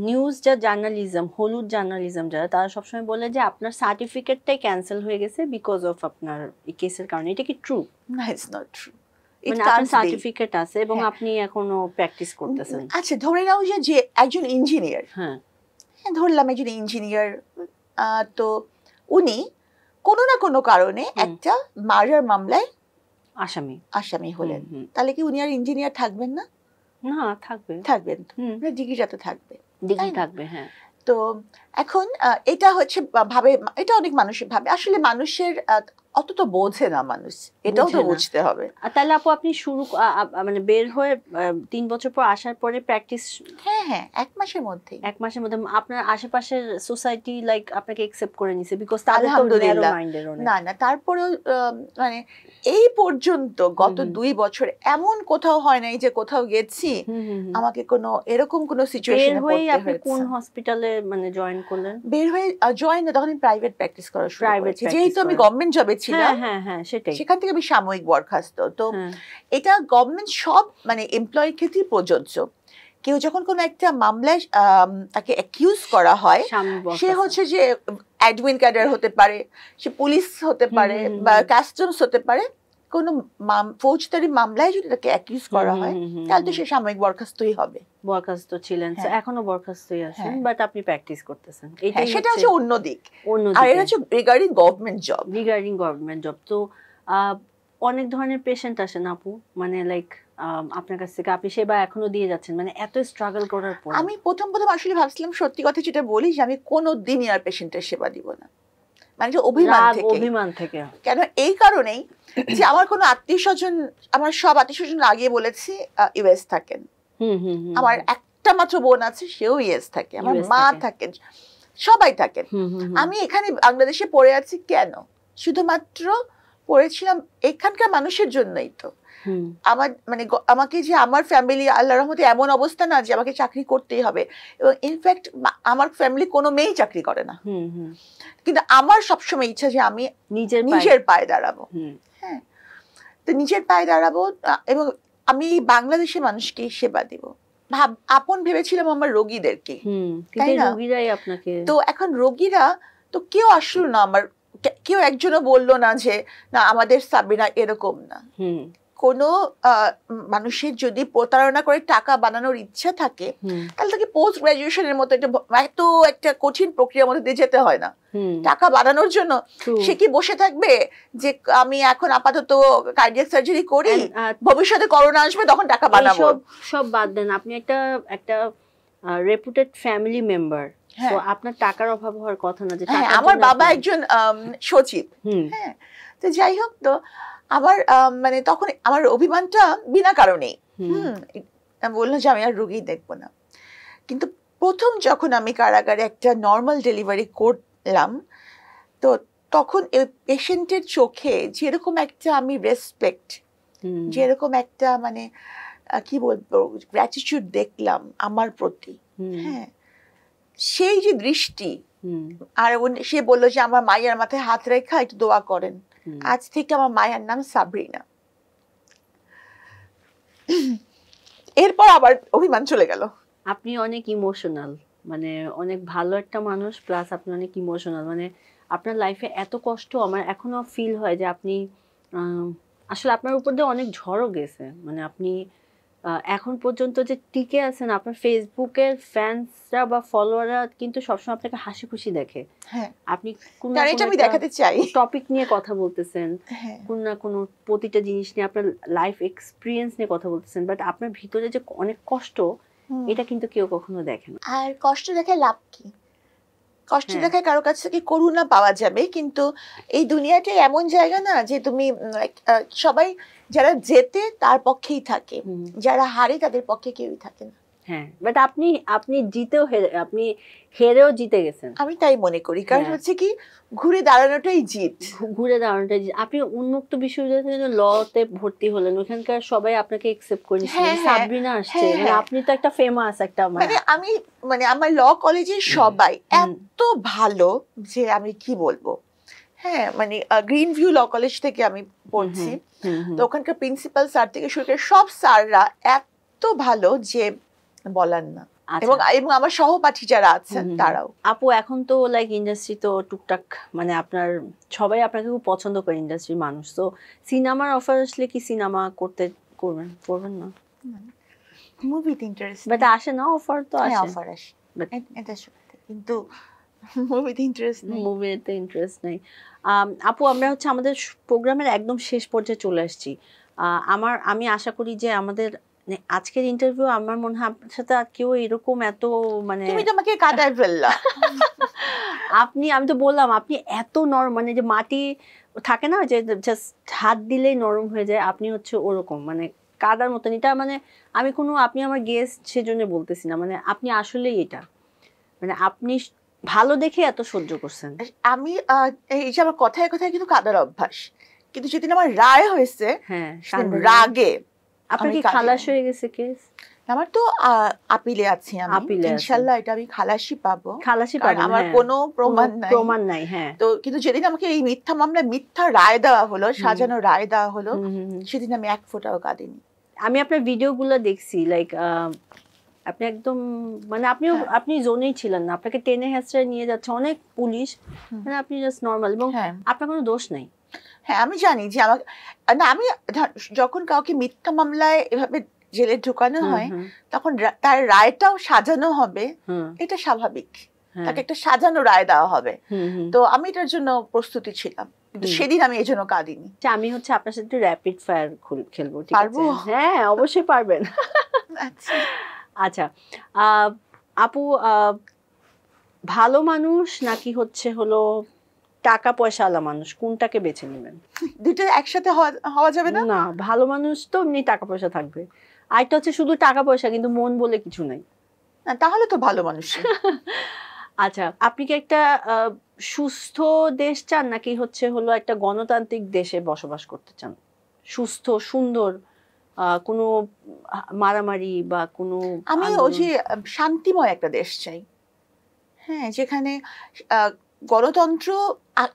নিউজ যা জার্নালিজম, হলুদ জার্নালিজম যারা, তারা সবসময় বলে যে আপনার সার্টিফিকেটটাই ক্যান্সেল হয়ে গেছে বিকজ অফ আপনার এই কেসের কারণে। এটা কি ট্রু? না, ইটস নট ট্রু। মানে আপনার সার্টিফিকেট আছে এবং আপনি এখনো প্র্যাকটিস করতেছেন। আচ্ছা ধরে নাও যে একজন ইঞ্জিনিয়ার, হ্যাঁ ধরলাম একজন ইঞ্জিনিয়ার, তো উনি কোনো না কোনো কারণে একটা মার্ডার মামলায় আসামি হলেন, তাহলে কি উনি আর ইঞ্জিনিয়ার থাকবেন না? না, থাকবেন তো, ডিগ্রিটা তো থাকবে, হ্যাঁ। তো এখন এটা হচ্ছে ভাবে, এটা অনেক মানুষের ভাবে, আসলে মানুষের অত তো বোঝে না মানুষ, এটাও তো বুঝতে হবে। তাহলে আপু আপনি মানে বের হয়ে 3 বছর পর আসার পরে প্র্যাকটিস? হ্যাঁ 1 মাসের মধ্যে আপনার আশেপাশের সোসাইটি লাইক আপনাকে অ্যাকসেপ্ট করে নিছে? বিকজ তাদের তো ন্যারো মাইন্ডের অনেক। না তারপরেও মানে এই পর্যন্ত গত 2 বছর এমন কোথাও হয় নাই যে কোথাও গেছি আমাকে কোনো এরকম কোনো সিচুয়েশনে পড়তে হয়েছে। আপনি কোন হসপিটালে মানে জয়েন করলেন? বের হয়ে জয়েন না, তখন আমি প্রাইভেট প্র্যাকটিস করা শুরু করেছি, যেহেতু আমি গভর্নমেন্ট জবে ছিলাম। হ্যাঁ সেটাই, সেখান থেকে আমি সাময়িক বরখাস্ত। তো এটা গভর্নমেন্ট সব মানে এমপ্লয়ি ক্ষেত্রে প্রযোজ্য। কেউ যখন কোনো একটা মামলায় তাকে অ্যাকিউজ করা হয়, সে হচ্ছে যে অ্যাডমিন ক্যাডার হতে পারে, সে পুলিশ হতে পারে বা কাস্টমস হতে পারে, কোনো ফৌজদারি মামলায় যদি তাকে অ্যাকিউজ করা হয় তাহলে তো সে সাময়িক বরখাস্তই হবে। বরখাস্ত ছিলেন, এখনো বরখাস্তই আছেন, বাট আপনি প্র্যাকটিস করতেছেন। সেটা হচ্ছে অন্য দিক, আর এটা হচ্ছে রিগার্ডিং গভর্নমেন্ট জব। তো অনেক ধরনের পেশেন্ট আসেন আপু, মানে লাইক আপনার কাছ থেকে আপনি সেবা এখনো দিয়ে যাচ্ছেন, মানে এত স্ট্রাগল করার পর? আমি প্রথম আসলে ভাবছিলাম, সত্যি কথা যেটা বলি, যে আমি কোনোদিনই আর পেশেন্টের সেবা দিব না, মানে অভিমান থেকে। কেন? এই কারণেই যে আমার কোনো আত্মীয়-স্বজন, আমার সব আত্মীয়-স্বজন আগিয়ে বলেছি ইউএস থাকেন, আমার একটা মাত্র বোন আছে, সেও ইউএস থাকে, আমার মা থাকেন, সবাই থাকেন। আমি এখানে বাংলাদেশে পড়ে আছি কেন? শুধুমাত্র পড়েছিলাম এখানকার মানুষের জন্যই তো। আমার মানে আমাকে যে আমার ফ্যামিলি আল্লাহর রহমতে এমন অবস্থা না যে আমাকে চাকরি করতেই হবে, এবং ইনফ্যাক্ট আমার ফ্যামিলি কোনো মেয়েই চাকরি করে না, কিন্তু আমার সবসময় ইচ্ছা যে আমি নিজের পায়ে দাঁড়াবো। হ্যাঁ, তো নিজের পায়ে দাঁড়াবো এবং আমি বাংলাদেশের মানুষকে সেবা দিব। আপন ভেবেছিলাম আমার রোগীদেরকে, তাই না? তো এখন রোগীরা তো কেউ আসলো না, আমার কেউ একজনও বললো না যে না আমাদের সাবিনা এরকম না। কোনো মানুষের যদি প্রতারণা করে টাকা বানানোর ইচ্ছা থাকে, তাহলে তাকে পোস্ট গ্রাজুয়েশনের মতো একটা কঠিন প্রক্রিয়ার মধ্যে দিয়ে যেতে হয় না টাকা বানানোর জন্য। সে কি বসে থাকবে যে আমি এখন আপাতত কার্ডিয়াক সার্জারি করি, ভবিষ্যতে করোনা আসবে তখন টাকা বানাবো? সব বাদ দেন, আপনি একটা রেপুটেড ফ্যামিলি মেম্বার, তো আপনার টাকার অভাব হওয়ার কথা না। যে আমার বাবা একজন সচিব, হ্যাঁ, তো যাই হোক, তো আমার মানে তখন আমার অভিমানটা বিনা কারণেই বললো যে আমি আর রোগী দেখবো না। কিন্তু প্রথম যখন আমি কারাগারে একটা নর্মাল ডেলিভারি করলাম, তো তখন পেশেন্টের চোখে যেরকম একটা আমি রেসপেক্ট, যেরকম একটা মানে কি বলবো গ্র্যাটিটিউড দেখলাম আমার প্রতি, হ্যাঁ, সেই যে দৃষ্টি আর সে বললো যে আমার মায়ের মাথায় হাত রেখা একটু দোয়া করেন, আজ থেকে আমার মায়ের নাম সাবরিনা। এরপর আবার অভিমান চলে গেল। আপনি অনেক ইমোশনাল, মানে অনেক ভালো একটা মানুষ, প্লাস আপনি অনেক ইমোশনাল। মানে আপনার লাইফে এত কষ্ট আমার এখনো ফিল হয় যে আপনি আসলে আপনার উপর দিয়ে অনেক ঝড়ও গেছে। মানে আপনি এখন পর্যন্ত যে টিকে আছেন, আপনার ফেসবুকের ফ্যান্সরা বা ফলোয়াররা কিন্তু সবসময় আপনাকে হাসি খুশি দেখে। হ্যাঁ, আপনি কোন আমি দেখাতে চাই টপিক নিয়ে কথা বলতেছেন, কোন না কোন প্রতিটা জিনিস নিয়ে আপনার লাইফ এক্সপিরিয়েন্স নিয়ে কথা বলতেছেন, বাট আপনার ভিতরে যে অনেক কষ্ট, এটা কিন্তু কেউ কখনো দেখে না। আর কষ্ট দেখে লাভ কি? কষ্ট দেখে কারো কাছ থেকে করুণা পাওয়া যাবে, কিন্তু এই দুনিয়াটা এমন জায়গা না যে তুমি সবাই যারা জেতে তার পক্ষেই থাকে, যারা হারে তাদের পক্ষে কেউই থাকে না। হ্যাঁ, বাট আপনি জিতেও আপনি হেরেও জিতে গেছেন। আমি তাই মনে করি, কারণ হচ্ছে কি ঘুরে দাঁড়ানোটাই জিত। ঘুরে দাঁড়ানোটাই জিত। আপনি উন্মুক্ত বিশ্ববিদ্যালয়ে লতে ভর্তি হলেন, ওখানকার সবাই আপনাকে অ্যাকসেপ্ট করে নিয়েছিল, সাবরিনা আসছে, মানে আপনি তো একটা ফেমাস একটা, মানে আমার ল কলেজের সবাই এত ভালো যে আমি কি বলবো। হ্যাঁ, মানে গ্রিন ভিউ ল কলেজ থেকে আমি পড়ছি, তো ওখানকার প্রিন্সিপাল স্যার থেকে শুরু করে সব স্যাররা এত ভালো যে বলার না, এবং আমার সহপাঠী যারা আছেন তারাও। আপু এখন তো লাইক ইন্ডাস্ট্রি তো টুকটাক, মানে আপনার সবাই আপনাকে খুব পছন্দ করে ইন্ডাস্ট্রির মানুষ, তো সিনেমার অফার আসলে কি সিনেমা করবেন না? মুভিতে ইন্টারেস্ট, বাট আসে না অফার? তো আসে, অফার আসে, এটা সত্যি, কিন্তু মুভিতে ইন্টারেস্ট নেই। আপু আমরা হচ্ছে আমাদের প্রোগ্রামের একদম শেষ পর্যায়ে চলে আসছি। আমি আশা করি যে আমাদের আজকের ইন্টারভিউ, আমার মনে হয় আপনার সাথে আর কেউ এরকম এত, মানে তুমি তো আমাকে কাটায় ফেললা। আমি তো বললাম আপনি এত নরম, মানে যে মাটি থাকে না যে জাস্ট হাত দিলেই নরম হয়ে যায়, আপনি হচ্ছে ওরকম, মানে কাদার মতন। এটা মানে আপনি আমার গেস্ট সেজন্য বলতেছি না, মানে আপনি আসলেই এটা, মানে আপনি ভালো দেখে এত সহ্য করছেন। আমি এই যে আমার কথায় কথায় কিন্তু কাদার অভ্যাস, কিন্তু যেদিন আমার রায় হয়েছে, হ্যাঁ, রাগে আপনার কি খালাস হয়ে গেছে কেস? আমার তো আপিলে আছি আমি, ইনশাআল্লাহ এটা আমি খালাসি পাবো, আমার কোনো প্রমাণ নাই। হ্যাঁ, তো কিন্তু যেদিন আমাকে এই মিথ্যা মামলায় মিথ্যা রায় দেওয়া হলো, সাজানো রায় দেওয়া হলো, সেদিন আমি এক ফোঁটাও কাঁদিনি। আমি আপনার ভিডিওগুলো দেখছি, লাইক আপনি একদম, মানে আপনি জোনেই ছিলেন না, আপনাকে টেনে হেঁচড়ে নিয়ে যাচ্ছে অনেক পুলিশ, মানে আপনি জাস্ট নর্মাল, এবং আপনার কোনো দোষ নাই। হ্যাঁ, আমি জানি যে আমি যখন কাউকে মিথ্যা মামলায় এভাবে জেলে ঢুকানো হয়, তখন তার রায়টাও সাজানো হবে, এটা স্বাভাবিক, তাকে একটা সাজানো রায় দেওয়া হবে। তো আমি এটার জন্য প্রস্তুতি ছিলাম, কিন্তু সেদিন আমি এই জন্য কাঁদিনি। আমি হচ্ছে আপনার সাথে র্যাপিড ফায়ার খেলবো, ঠিক আছে? হ্যাঁ, অবশ্যই পারবেন। আচ্ছা আপু, ভালো মানুষ নাকি হলো টাকা পয়সাওয়ালা মানুষ, কোনটাকে বেছে নেবেন? দুটো একসাথে হওয়া যাবে না। না, ভালো মানুষ তো এমনি টাকা পয়সা থাকবে, আরেকটা হচ্ছে শুধু টাকা পয়সা কিন্তু মন বলে কিছু নাই, তাহলে তো ভালো মানুষ। আচ্ছা, আপনি কি একটা সুস্থ দেশ চান, নাকি হলো একটা গণতান্ত্রিক দেশে বসবাস করতে চান? সুস্থ, সুন্দর, কোনো মারামারি বা কোনো, আমি ওই যে শান্তিময় একটা দেশ চাই। হ্যাঁ, যেখানে গণতন্ত্র,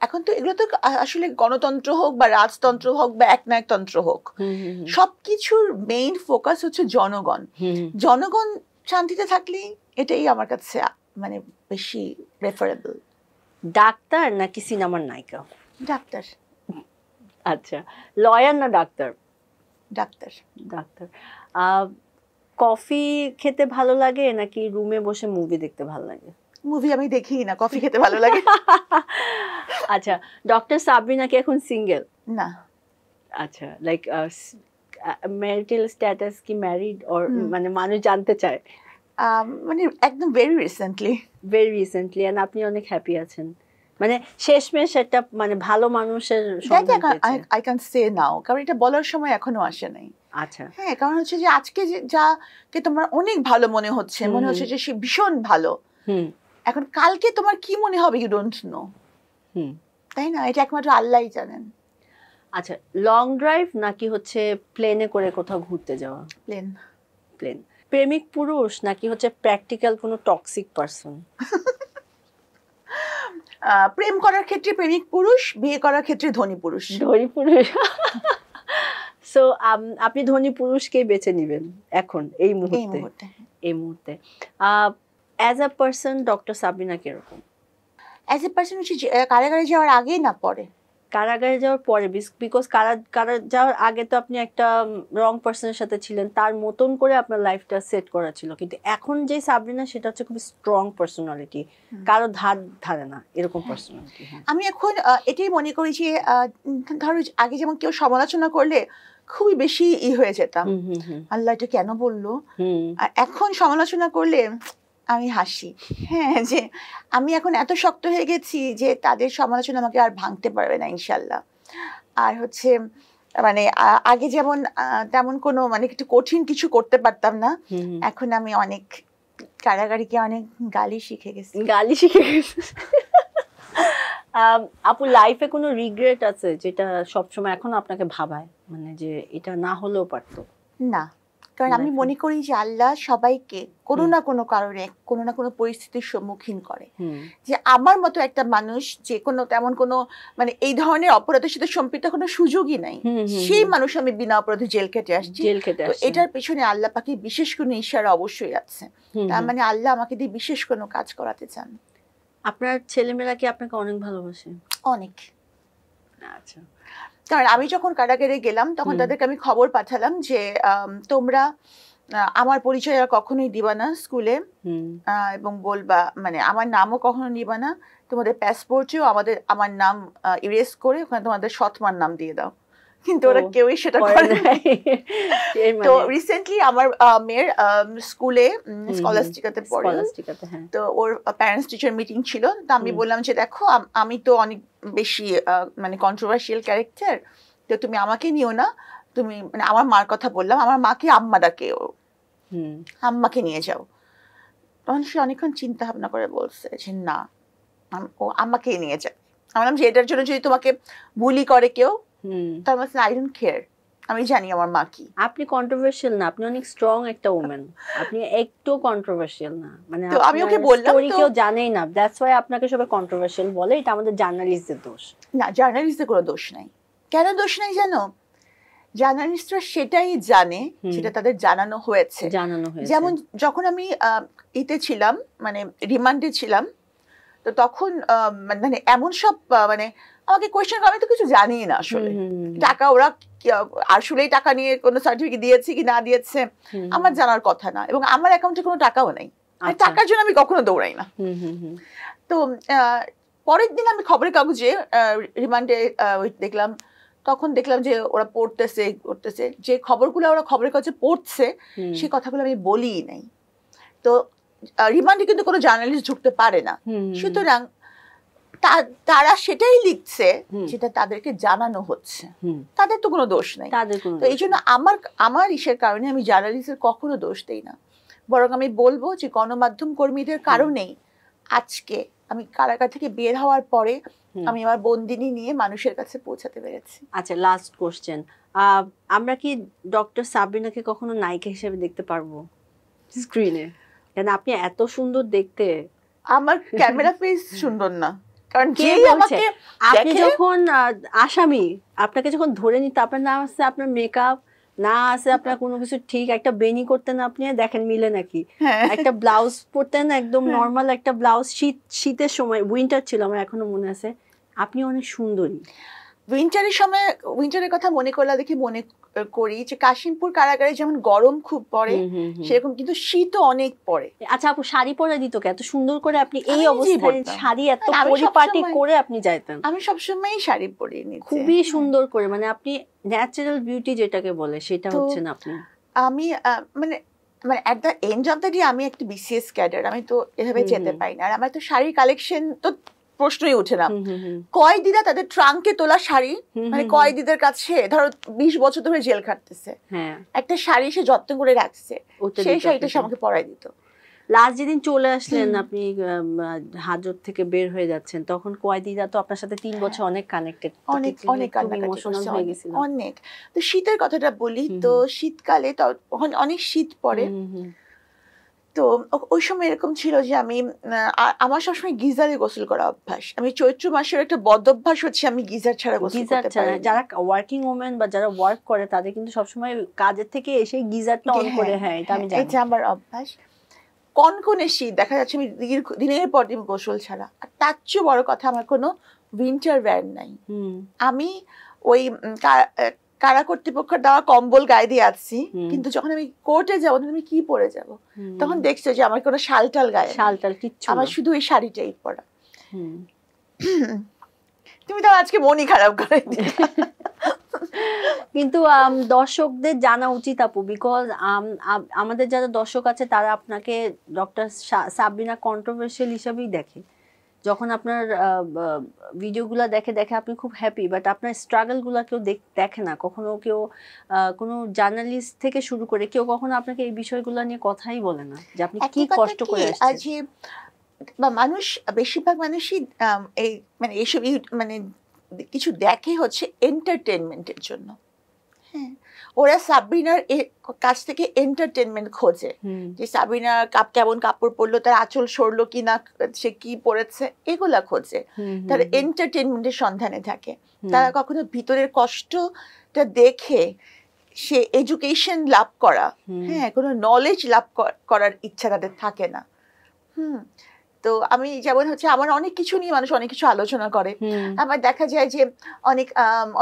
এখন তো এগুলো তো আসলে গণতন্ত্র হোক বা রাজতন্ত্র হোক বা একনায়কতন্ত্র হোক, সবকিছুর মেইন ফোকাস হচ্ছে জনগণ। জনগণ শান্তিতে থাকলেই এটাই আমার কাছে মানে বেশি প্রেফারেবল। ডাক্তার নাকি সিনেমার নায়িকা? ডাক্তার। আচ্ছা, লয়ার না ডাক্তার? ডাক্তার। কফি খেতে ভালো লাগে নাকি রুমে বসে মুভি দেখতে ভালো লাগে? মুভি আমি দেখি না, কফি খেতে ভালো লাগে। আচ্ছা, ডক্টর সাবরিনা কি এখন সিঙ্গেল? না। আচ্ছা, লাইক ম্যারিটাল স্ট্যাটাস কি ম্যারিড, অর মানে মানুষ জানতে চায়? মানে একদম ভেরি রিসেন্টলি, এন্ড আপনি অনেক হ্যাপি আছেন, মানে শেষমেশ একটা মানে ভালো মানুষের সন্ধান পেয়েছেন? আই ক্যান সে নাও, কারণ এটা বলার সময় এখনো আসে নাই। আচ্ছা, হ্যাঁ, কারণ হচ্ছে যে আজকে যাকে তোমার অনেক ভালো মনে হচ্ছে যে সে ভীষণ ভালো, এখন কালকে তোমার কি মনে হবে ইউ ডোন্ট নো, তাই না? এটা একমাত্র আল্লাহই জানেন। আচ্ছা, লং ড্রাইভ নাকি প্লেনে করে কোথাও ঘুরতে যাওয়া? প্লেন। প্রেমিক পুরুষ নাকি প্র্যাকটিক্যাল কোনো টক্সিক পারসন? প্রেম করার ক্ষেত্রে প্রেমিক পুরুষ, বিয়ে করার ক্ষেত্রে ধনী পুরুষ। ধনী পুরুষ। সো আপনি ধনী পুরুষকেই বেছে নেবেন এখন এই মুহূর্তে? এই মুহূর্তে as a person doctor Sabrina কিরকম? অ্যাজ এ পার্সন হচ্ছে কারাগারে যাওয়ার আগেই না পরে? কারাগারে যাওয়ার পরে, বিকজ কারাগারে যাওয়ার আগে তো আপনি একটা রং পার্সনের সাথে ছিলেন, তার মতন করে আপনার লাইফটা সেট করা ছিল, কিন্তু এখন যে সাবরিনা সেটা হচ্ছে খুব স্ট্রং পার্সোনালিটি, কারো ধারে না এরকম পার্সোনালিটি। আমি এখন এটাই মনে করি যে ধরো আগে যেমন কেউ সমালোচনা করলে খুবই বেশি হয়ে যেতাম, আল্লাহ এটা কেন বললো, আর এখন সমালোচনা করলে আমি হাসি। হ্যাঁ, যে আমি এখন এত শক্ত হয়ে গেছি যে তাদের সমালোচনা আমাকে আর ভাঙতে পারবে না ইনশাল্লাহ। আর হচ্ছে মানে আগে যেমন তেমন কোনো মানে একটু কঠিন কিছু করতে পারতাম না, এখন আমি অনেক কারাগারিকে অনেক গালি শিখে গেছি। আপু লাইফে কোনো রিগ্রেট আছে যেটা সবসময় এখন আপনাকে ভাবায়, মানে যে এটা না হলেও পারতো? না, কারণ আমি মনে করি যে আল্লাহ সবাইকে কোনো না কোনো কারণে কোনো না কোনো পরিস্থিতির সম্মুখীন করে, যে আমার মতো একটা মানুষ যে কোনো তেমন কোনো মানে এই ধরনের অপরাধের সাথে সম্পৃক্ত কোনো সুযোগই নাই, সেই মানুষ আমি বিনা অপরাধে জেল কেটে আসছি। তো এটার পেছনে আল্লাহ পাকে বিশেষ কোনো ইশারা অবশ্যই আছে, তার মানে আল্লাহ আমাকে দিয়ে বিশেষ কোনো কাজ করাতে চান। আপনার ছেলেমেয়েরা কি আপনাকে অনেক ভালোবাসে? অনেক। আচ্ছা, কারণ আমি যখন কারাগারে গেলাম তখন তাদেরকে আমি খবর পাঠালাম যে তোমরা আমার পরিচয় আর কখনোই দিবা না স্কুলে, এবং বলবা মানে আমার নামও কখনো নিবা না, তোমাদের পাসপোর্টেও আমার নাম ইরেজ করে ওখানে তোমাদের সৎমার নাম দিয়ে দাও, কিন্তু ওরা কেউই সেটা করে নাই। তো রিসেন্টলি আমার মেয়ের স্কুলে স্কলাস্টিকাতে পড়ে, তো ওর প্যারেন্টস টিচার মিটিং ছিল, তো আমি বললাম যে দেখো আমি তো অনেক বেশি মানে কন্ট্রোভার্সিয়াল ক্যারেক্টার, তো তুমি আমাকে নিও না, তুমি মানে আমার মার কথা বললাম, আমার মাকে আম্মা ডাকে, ও আম্মাকে নিয়ে যাও। তখন সে অনেকক্ষণ চিন্তা ভাবনা করে বলছে যে না, ও আম্মাকেই নিয়ে যাবে। আমি বললাম যে এটার জন্য যদি তোমাকে বুলি করে কেউ, তার মানে আই ডোন্ট কেয়ার, আমি জানি আমার মা কি। আপনি কন্ট্রোভার্সিয়াল না, আপনি অনেক স্ট্রং একটা ওম্যান, আপনি একটু কন্ট্রোভার্সিয়াল না, মানে তো আমি ওকে বললাম স্টোরি কেউ জানেই না, দ্যাটস ওয়াই আপনাকে সবাই কন্ট্রোভার্সিয়াল বলে, এটা আমাদের জার্নালিস্টদের দোষ না। জার্নালিস্টদের কোনো দোষ নাই। কেন দোষ নাই জানো? জার্নালিস্টরা সেটাই জানে যেটা তাদের জানানো হয়েছে। যেমন যখন আমি ইতে ছিলাম মানে রিমান্ডে ছিলাম, তো তখন মানে এমন সব মানে আমাকে কোয়েশ্চেন করে, আমি তো কিছু জানি না আসলে টাকা ওরা আসলেই টাকা নিয়ে কোনো সার্টিফিকেট দিয়েছে কি না দিয়েছে আমার জানার কথা না, এবং আমার অ্যাকাউন্টে কোনো টাকাও নেই, টাকার জন্য আমি কখনো দৌড়াই না। তো পরের দিন আমি খবরের কাগজে রিমান্ডে দেখলাম, তখন দেখলাম যে ওরা পড়তেছে যে খবরগুলো ওরা খবরের কাগজে পড়ছে সেই কথাগুলো আমি বলিই নাই। তো রিমান্ডে কিন্তু কোনো জার্নালিস্ট ঢুকতে পারে না, সুতরাং তারা সেটাই লিখছে যেটা তাদেরকে জানানো হচ্ছে, তাদের তো কোনো দোষ নাই। তো এই জন্য আমার ইসের কারণে আমি জার্নালিস্টের কখনো দোষ দেই না, বরং আমি বলবো যে গণমাধ্যম কর্মীদের কারণেই আজকে আমি কারাগার থেকে বের হওয়ার পরে আমি আমার বন্দিনী নিয়ে মানুষের কাছে পৌঁছাতে পেরেছি। আচ্ছা, লাস্ট কোশ্চেন, আমরা কি ডক্টর সাবরিনাকে কখনো নায়িকা হিসেবে দেখতে পারবো স্ক্রিনে? কেন আপনি এত সুন্দর দেখতে। আমার ক্যামেরা ফেস সুন্দর না, কারণ আপনি যখন আসামি, আপনাকে যখন ধরে নিতে আপনার না আছে আপনার মেকআপ না আছে আপনার কোনো কিছু, ঠিক একটা বেনি করতেন আপনি, দেখেন মিলে নাকি, একটা ব্লাউজ পরতেন একদম নর্মাল একটা ব্লাউজ, শীতের সময় উইন্টার ছিল আমার এখনো মনে আছে, আপনি অনেক সুন্দরী। উইন্টারের সময় উইন্টারের কথা মনে করলে দেখি মনে করি যে কাশিমপুর কারাগারে যেমন গরম খুব পড়ে সেরকম কিন্তু শীতও অনেক পড়ে। আচ্ছা আপু, শাড়ি পরে দিত এত সুন্দর করে, আপনি এই অবস্থায় শাড়ি এত পরিপাটি করে আপনি যাইতেন? আমি সবসময় শাড়ি পরে নিই খুবই সুন্দর করে, মানে আপনি ন্যাচারাল বিউটি যেটাকে বলে সেটা হচ্ছে না আপনি। আমি মানে at the end of the day আমি একটা বিসিএস ক্যাডার, আমি তো এভাবে যেতে পারি না। আর আমার তো শাড়ির কালেকশন তো প্রশ্নই ওঠে না। কয়েদিরা তাদের ট্রাঙ্কে তোলা শাড়ি, মানে কয়েদিদের কাছে ধরো 20 বছর ধরে জেল খাটতেছে, একটা শাড়ি সে যত্ন করে রাখছে, সেই শাড়িটা সে আমাকে পরাই দিত। লাস্ট যেদিন চলে আসলেন আপনি হাজত থেকে বের হয়ে যাচ্ছেন, তখন কয়েদিরা তো আপনার সাথে 3 বছর অনেক কানেক্টেড, অনেক ইমোশনাল হয়ে গেছিল অনেক। তো শীতের কথাটা বলি, তো শীতকালে তখন অনেক শীত পড়ে, তো ওই সময় এরকম ছিল যে আমি আমার সবসময় গিজারে গোসল করা অভ্যাস। আমি চৈত্র মাসের একটা বদ অভ্যাস হচ্ছে আমি গিজার ছাড়া গোসল করতে পারি না। যারা ওয়ার্কিং ওমেন বা যারা ওয়ার্ক করে তাদের কিন্তু সবসময় কাজের থেকে এসে গিজারটা অন করে, হ্যাঁ এটা আমি জানি, এটা আমার অভ্যাস। কনকনে শীত, দেখা যাচ্ছে আমি দিনের পর দিন গোসল ছাড়া। আর তার চেয়ে বড় কথা, আমার কোনো উইন্টার ওয়্যার নাই। আমি ওই কারা কর্তৃপক্ষের দেওয়া কম্বল গায়ে দিয়ে আসছি, কিন্তু যখন আমি কোর্টে যাবো তখন আমি কি পরে যাব? তখন দেখছো যে আমার কোনো শালটাল গায়ে, শালটাল কিচ্ছু, আমার শুধু এই শাড়িটাই পরা। তুমি তো আজকে মনই খারাপ করে কিন্তু দর্শকদের জানা উচিত আপু, বিকজ আমাদের যারা দর্শক আছে তারা আপনাকে ডক্টর সাবরিনা কন্ট্রোভার্সিয়াল হিসাবেই দেখে। যখন আপনার ভিডিওগুলো দেখে আপনি খুব হ্যাপি, বাট আপনার স্ট্রাগলগুলো কেউ দেখে না কখনো। কেউ কোনো জার্নালিস্ট থেকে শুরু করে কেউ কখনো আপনাকে এই বিষয়গুলো নিয়ে কথাই বলে না যে আপনি কি কষ্ট করে আসছেন। বা মানুষ, বেশিরভাগ মানুষই এই মানে এইসব মানে কিছু দেখে হচ্ছে এন্টারটেনমেন্টের জন্য। হ্যাঁ, ওরা সাবরিনার কাছ থেকে এন্টারটেনমেন্ট খোঁজে, যে সাবরিনার কেমন কাপড় পরলো, তার আঁচল সরলো কিনা, সে কি পরেছে, এগুলা খোঁজে। তারা এন্টারটেনমেন্টের সন্ধানে থাকে। তারা কখনো ভিতরের কষ্টটা দেখে সে এডুকেশন লাভ করা, হ্যাঁ, কোনো নলেজ লাভ করার ইচ্ছা তাদের থাকে না। তো আমি যেমন হচ্ছে আমার অনেক কিছু নিয়ে মানুষ অনেক কিছু আলোচনা করে। আমার দেখা যায় যে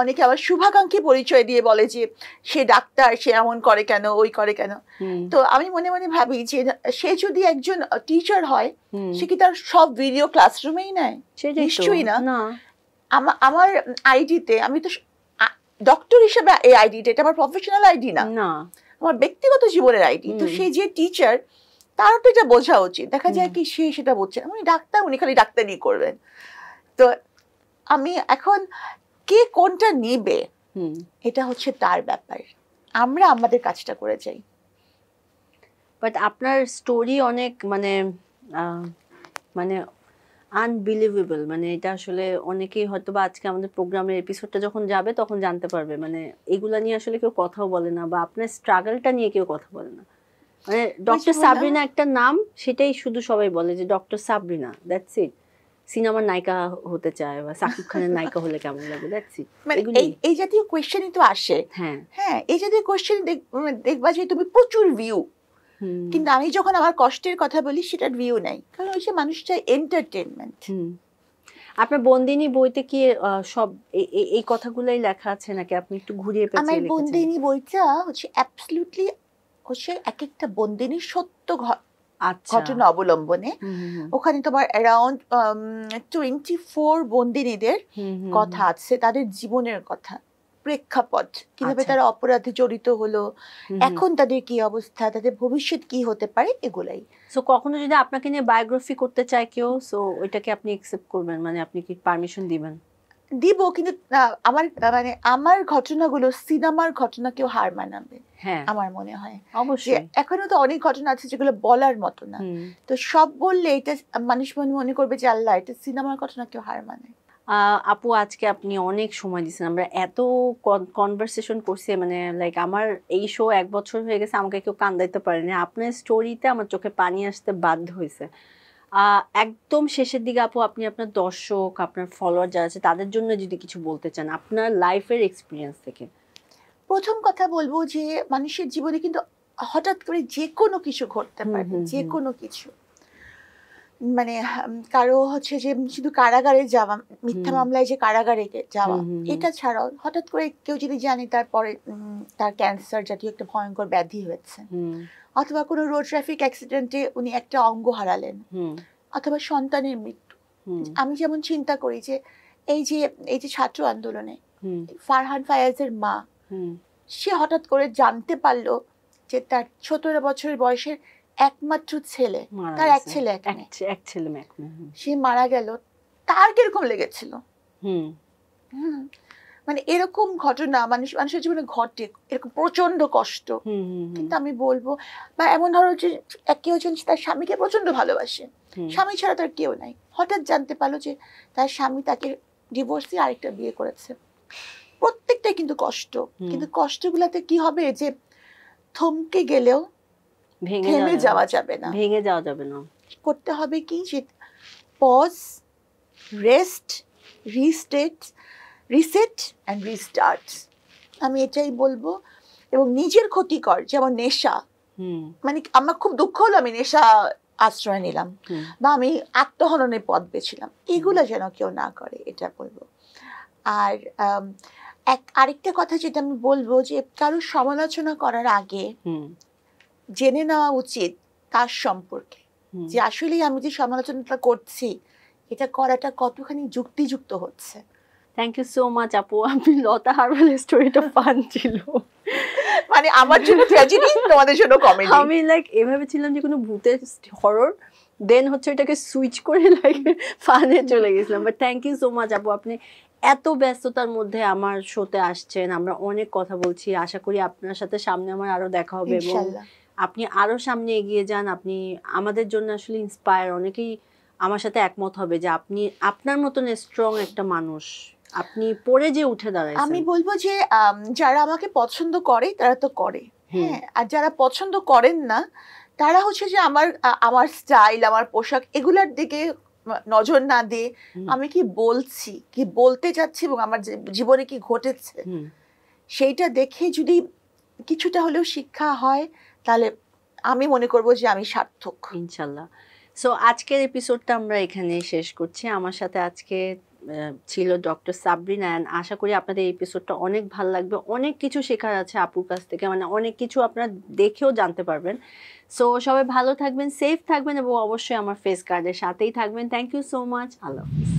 অনেকে আবার শুভাকাঙ্ক্ষী পরিচয় দিয়ে বলে যে সে ডাক্তার, সে এমন করে কেন, ওই করে কেন। তো আমি মনে মনে ভাবি যে সে যদি একজন টিচার হয়, সে কি তার সব ভিডিও ক্লাসরুমেই নেয়? নিশ্চয়ই না। আমার আইডিতে আমি তো ডক্টর হিসেবে এই আইডিটা, এটা আমার প্রফেশনাল আইডি না, আমার ব্যক্তিগত জীবনের আইডি। তো সে যে টিচার, তার তো এটা বোঝা উচিত। দেখা যায় কি সে সেটা বুঝছে না, উনি ডাক্তার, উনি খালি ডাক্তারি করবেন। তো আমি এখন কে কোনটা নিবে এটা হচ্ছে তার ব্যাপার, আমরা আমাদের কাজটা করে যাই। বাট আপনার স্টোরি অনেক মানে মানে আনবিলিভেবল, মানে এটা আসলে অনেকেই হয়তো বা আজকে আমাদের প্রোগ্রামের এপিসোডটা যখন যাবে তখন জানতে পারবে, মানে এগুলা নিয়ে আসলে কেউ কথাও বলে না, বা আপনার স্ট্রাগলটা নিয়ে কেউ কথা বলে না। মানে ডক্টর সাবরিনা একটা নাম, সেটাই শুধু সবাই বলে যে ডক্টর সাবরিনা, দ্যাটস ইট। সিনেমার নায়িকা হতে চায় বা সাকিব খানের নায়িকা হলে কেমন লাগে, দ্যাটস ইট। এই জাতীয় কোয়েশ্চেনই তো আসে। হ্যাঁ, এই জাতীয় কোয়েশ্চেন দেখবা যে তুমি প্রচুর ভিউ, কিন্তু আমি যখন আমার কষ্টের কথা বলি সেটার ভিউ নাই, কারণ ওই যে মানুষটা এন্টারটেনমেন্ট। আপনার বন্দিনী বইতে কি সব এই কথাগুলোই লেখা আছে নাকি আপনি একটু ঘুরিয়ে পেঁচিয়ে লিখেছেন? আমার বন্দিনী বইটা হচ্ছে অ্যাবসলিউটলি হচ্ছে এক একটা বন্দিনীর সত্য ঘটনা অবলম্বনে। ওখানে তোমার অ্যারাউন্ড 24 বন্দিনীদের কথা আছে, তাদের জীবনের কথা, প্রেক্ষাপট, কিভাবে তারা অপরাধে জড়িত হলো, এখন তাদের কি অবস্থা, তাদের ভবিষ্যৎ কি হতে পারে, এগুলাই। সো কখনো যদি আপনাকে নিয়ে বায়োগ্রাফি করতে চায় কেউ, সো ওইটাকে আপনি অ্যাকসেপ্ট করবেন, মানে আপনি কি পারমিশন দিবেন? দিব, কিন্তু আমার ঘটনাগুলো সিনেমার ঘটনা কেউ হার মানাবে, আমার মনে হয়। অবশ্যই এখনো তো অনেক ঘটনা আছে যেগুলো বলার মতো না, তো সব বললে এটা মানুষ মনে করবে যে আল্লাহ, এটা সিনেমার ঘটনা, কেউ হার মানে। আপু আজকে আপনি অনেক সময় দিয়েছেন, আমরা এত কনভারসেশন করছি, মানে লাইক আমার এই শো 1 বছর হয়ে গেছে, আমাকে কেউ কান্দাইতে পারেনি। আপনার স্টোরিতে আমার চোখে পানি আসতে বাধ্য হয়েছে। একদম শেষের দিকে আপু, আপনি আপনার দর্শক, আপনার ফলোয়ার যারা আছে তাদের জন্য যদি কিছু বলতে চান আপনার লাইফের এক্সপিরিয়েন্স থেকে। প্রথম কথা বলবো যে মানুষের জীবনে কিন্তু হঠাৎ করে যে কোনো কিছু ঘটতে পারে, যে কোনো কিছু। মানে কারো হচ্ছে যে শুধু কারাগারে যাওয়া, মিথ্যা মামলায় যে কারাগারে যাওয়া, এটা ছাড়াও হঠাৎ করে কেউ যদি জানে তারপরে তার ক্যান্সার জাতীয় একটা ভয়ঙ্কর ব্যাধি হয়েছে, অথবা কোনো রোড ট্রাফিক অ্যাক্সিডেন্টে উনি একটা অঙ্গ হারালেন, অথবা সন্তানের মৃত্যু। আমি যেমন চিন্তা করি যে এই যে ছাত্র আন্দোলনে ফারহান ফায়াজের মা, সে হঠাৎ করে জানতে পারলো যে তার 17 বছর বয়সের একমাত্র ছেলে, তার এক ছেলে সে মারা গেল, তার কিরকম লেগেছিল। মানে এরকম ঘটনা মানুষের জীবনে ঘটে, এরকম প্রচন্ড কষ্ট। কিন্তু আমি বলবো, বা এমন ধরো যে কেউ জন তার স্বামীকে প্রচন্ড ভালোবাসে, স্বামী ছাড়া তার কেউ নাই, হঠাৎ জানতে পারলো যে তার স্বামী তাকে ডিভোর্স দিয়ে আরেকটা বিয়ে করেছে। প্রত্যেকটাই কিন্তু কষ্ট, কিন্তু কষ্টগুলাতে কি হবে যে থমকে গেলেও থেমে যাওয়া যাবে না, ভেঙে যাওয়া যাবে না। করতে হবে কি যে pause, rest, reset and restart, আমি এটাই বলবো। এবং নিজের ক্ষতিকর যেমন নেশা, মানে আমার খুব দুঃখ হলো আমি নেশা আশ্রয় নিলাম বা আমি আত্মহননের পথ বেছিলাম, এগুলো যেন কেউ না করে, এটা বলবো। আর আরেকটা কথা যেটা আমি বলবো যে কারোর সমালোচনা করার আগে জেনে নেওয়া উচিত তার সম্পর্কে, যে আসলে আমি যে সমালোচনাটা করছি এটা করাটা কতখানি যুক্তিযুক্ত হচ্ছে। থ্যাংক ইউ সো মাচ আপু, আপনি লতা হারবালের স্টোরিটা ফান ছিল, মানে আমার জন্য ট্র্যাজেডি, তোমাদের জন্য কমেডি। আমি লাইক এভাবে ছিলাম যে কোনো ভূতের হরর, দেন হচ্ছে এটাকে সুইচ করে লাইক ফানে চলে গেছিলাম। But thank you so much আপু, আপনি এত ব্যস্ততার মধ্যে আমার শোতে আসছেন, আমরা অনেক কথা বলছি, আশা করি আপনার সাথে সামনে আমার আরো দেখা হবে এবং আপনি আরো সামনে এগিয়ে যান। আপনি আমাদের জন্য আসলে ইন্সপায়ার, অনেকেই আমার সাথে একমত হবে যে আপনি আপনার মতন স্ট্রং একটা মানুষ, আপনি পড়ে যে উঠে দাঁড়াইছেন। আমি বলবো যে যারা আমাকে পছন্দ করে তারা তো করে, হ্যাঁ, আর যারা পছন্দ করেন না তারা হচ্ছে যে আমার স্টাইল, আমার পোশাক এগুলার দিকে নজর না দিয়ে আমি কি বলছি, কি বলতে চাচ্ছি এবং আমার জীবনে কি ঘটেছে সেইটা দেখে যদি কিছুটা হলেও শিক্ষা হয় তাহলে আমি মনে করবো যে আমি সার্থক, ইনশাল্লাহ। সো আজকের এপিসোডটা আমরা এখানে শেষ করছি। আমার সাথে আজকে ছিল ডক্টর সাবরিনা, অ্যান্ড আশা করি আপনাদের এই এপিসোডটা অনেক ভালো লাগবে, অনেক কিছু শেখার আছে আপুর কাছ থেকে, মানে অনেক কিছু আপনারা দেখেও জানতে পারবেন। সো সবাই ভালো থাকবেন, সেফ থাকবেন এবং অবশ্যই আমার ফেস কার্ডের সাথেই থাকবেন। থ্যাংক ইউ সো মাচ, আল্লাহ হাফিজ।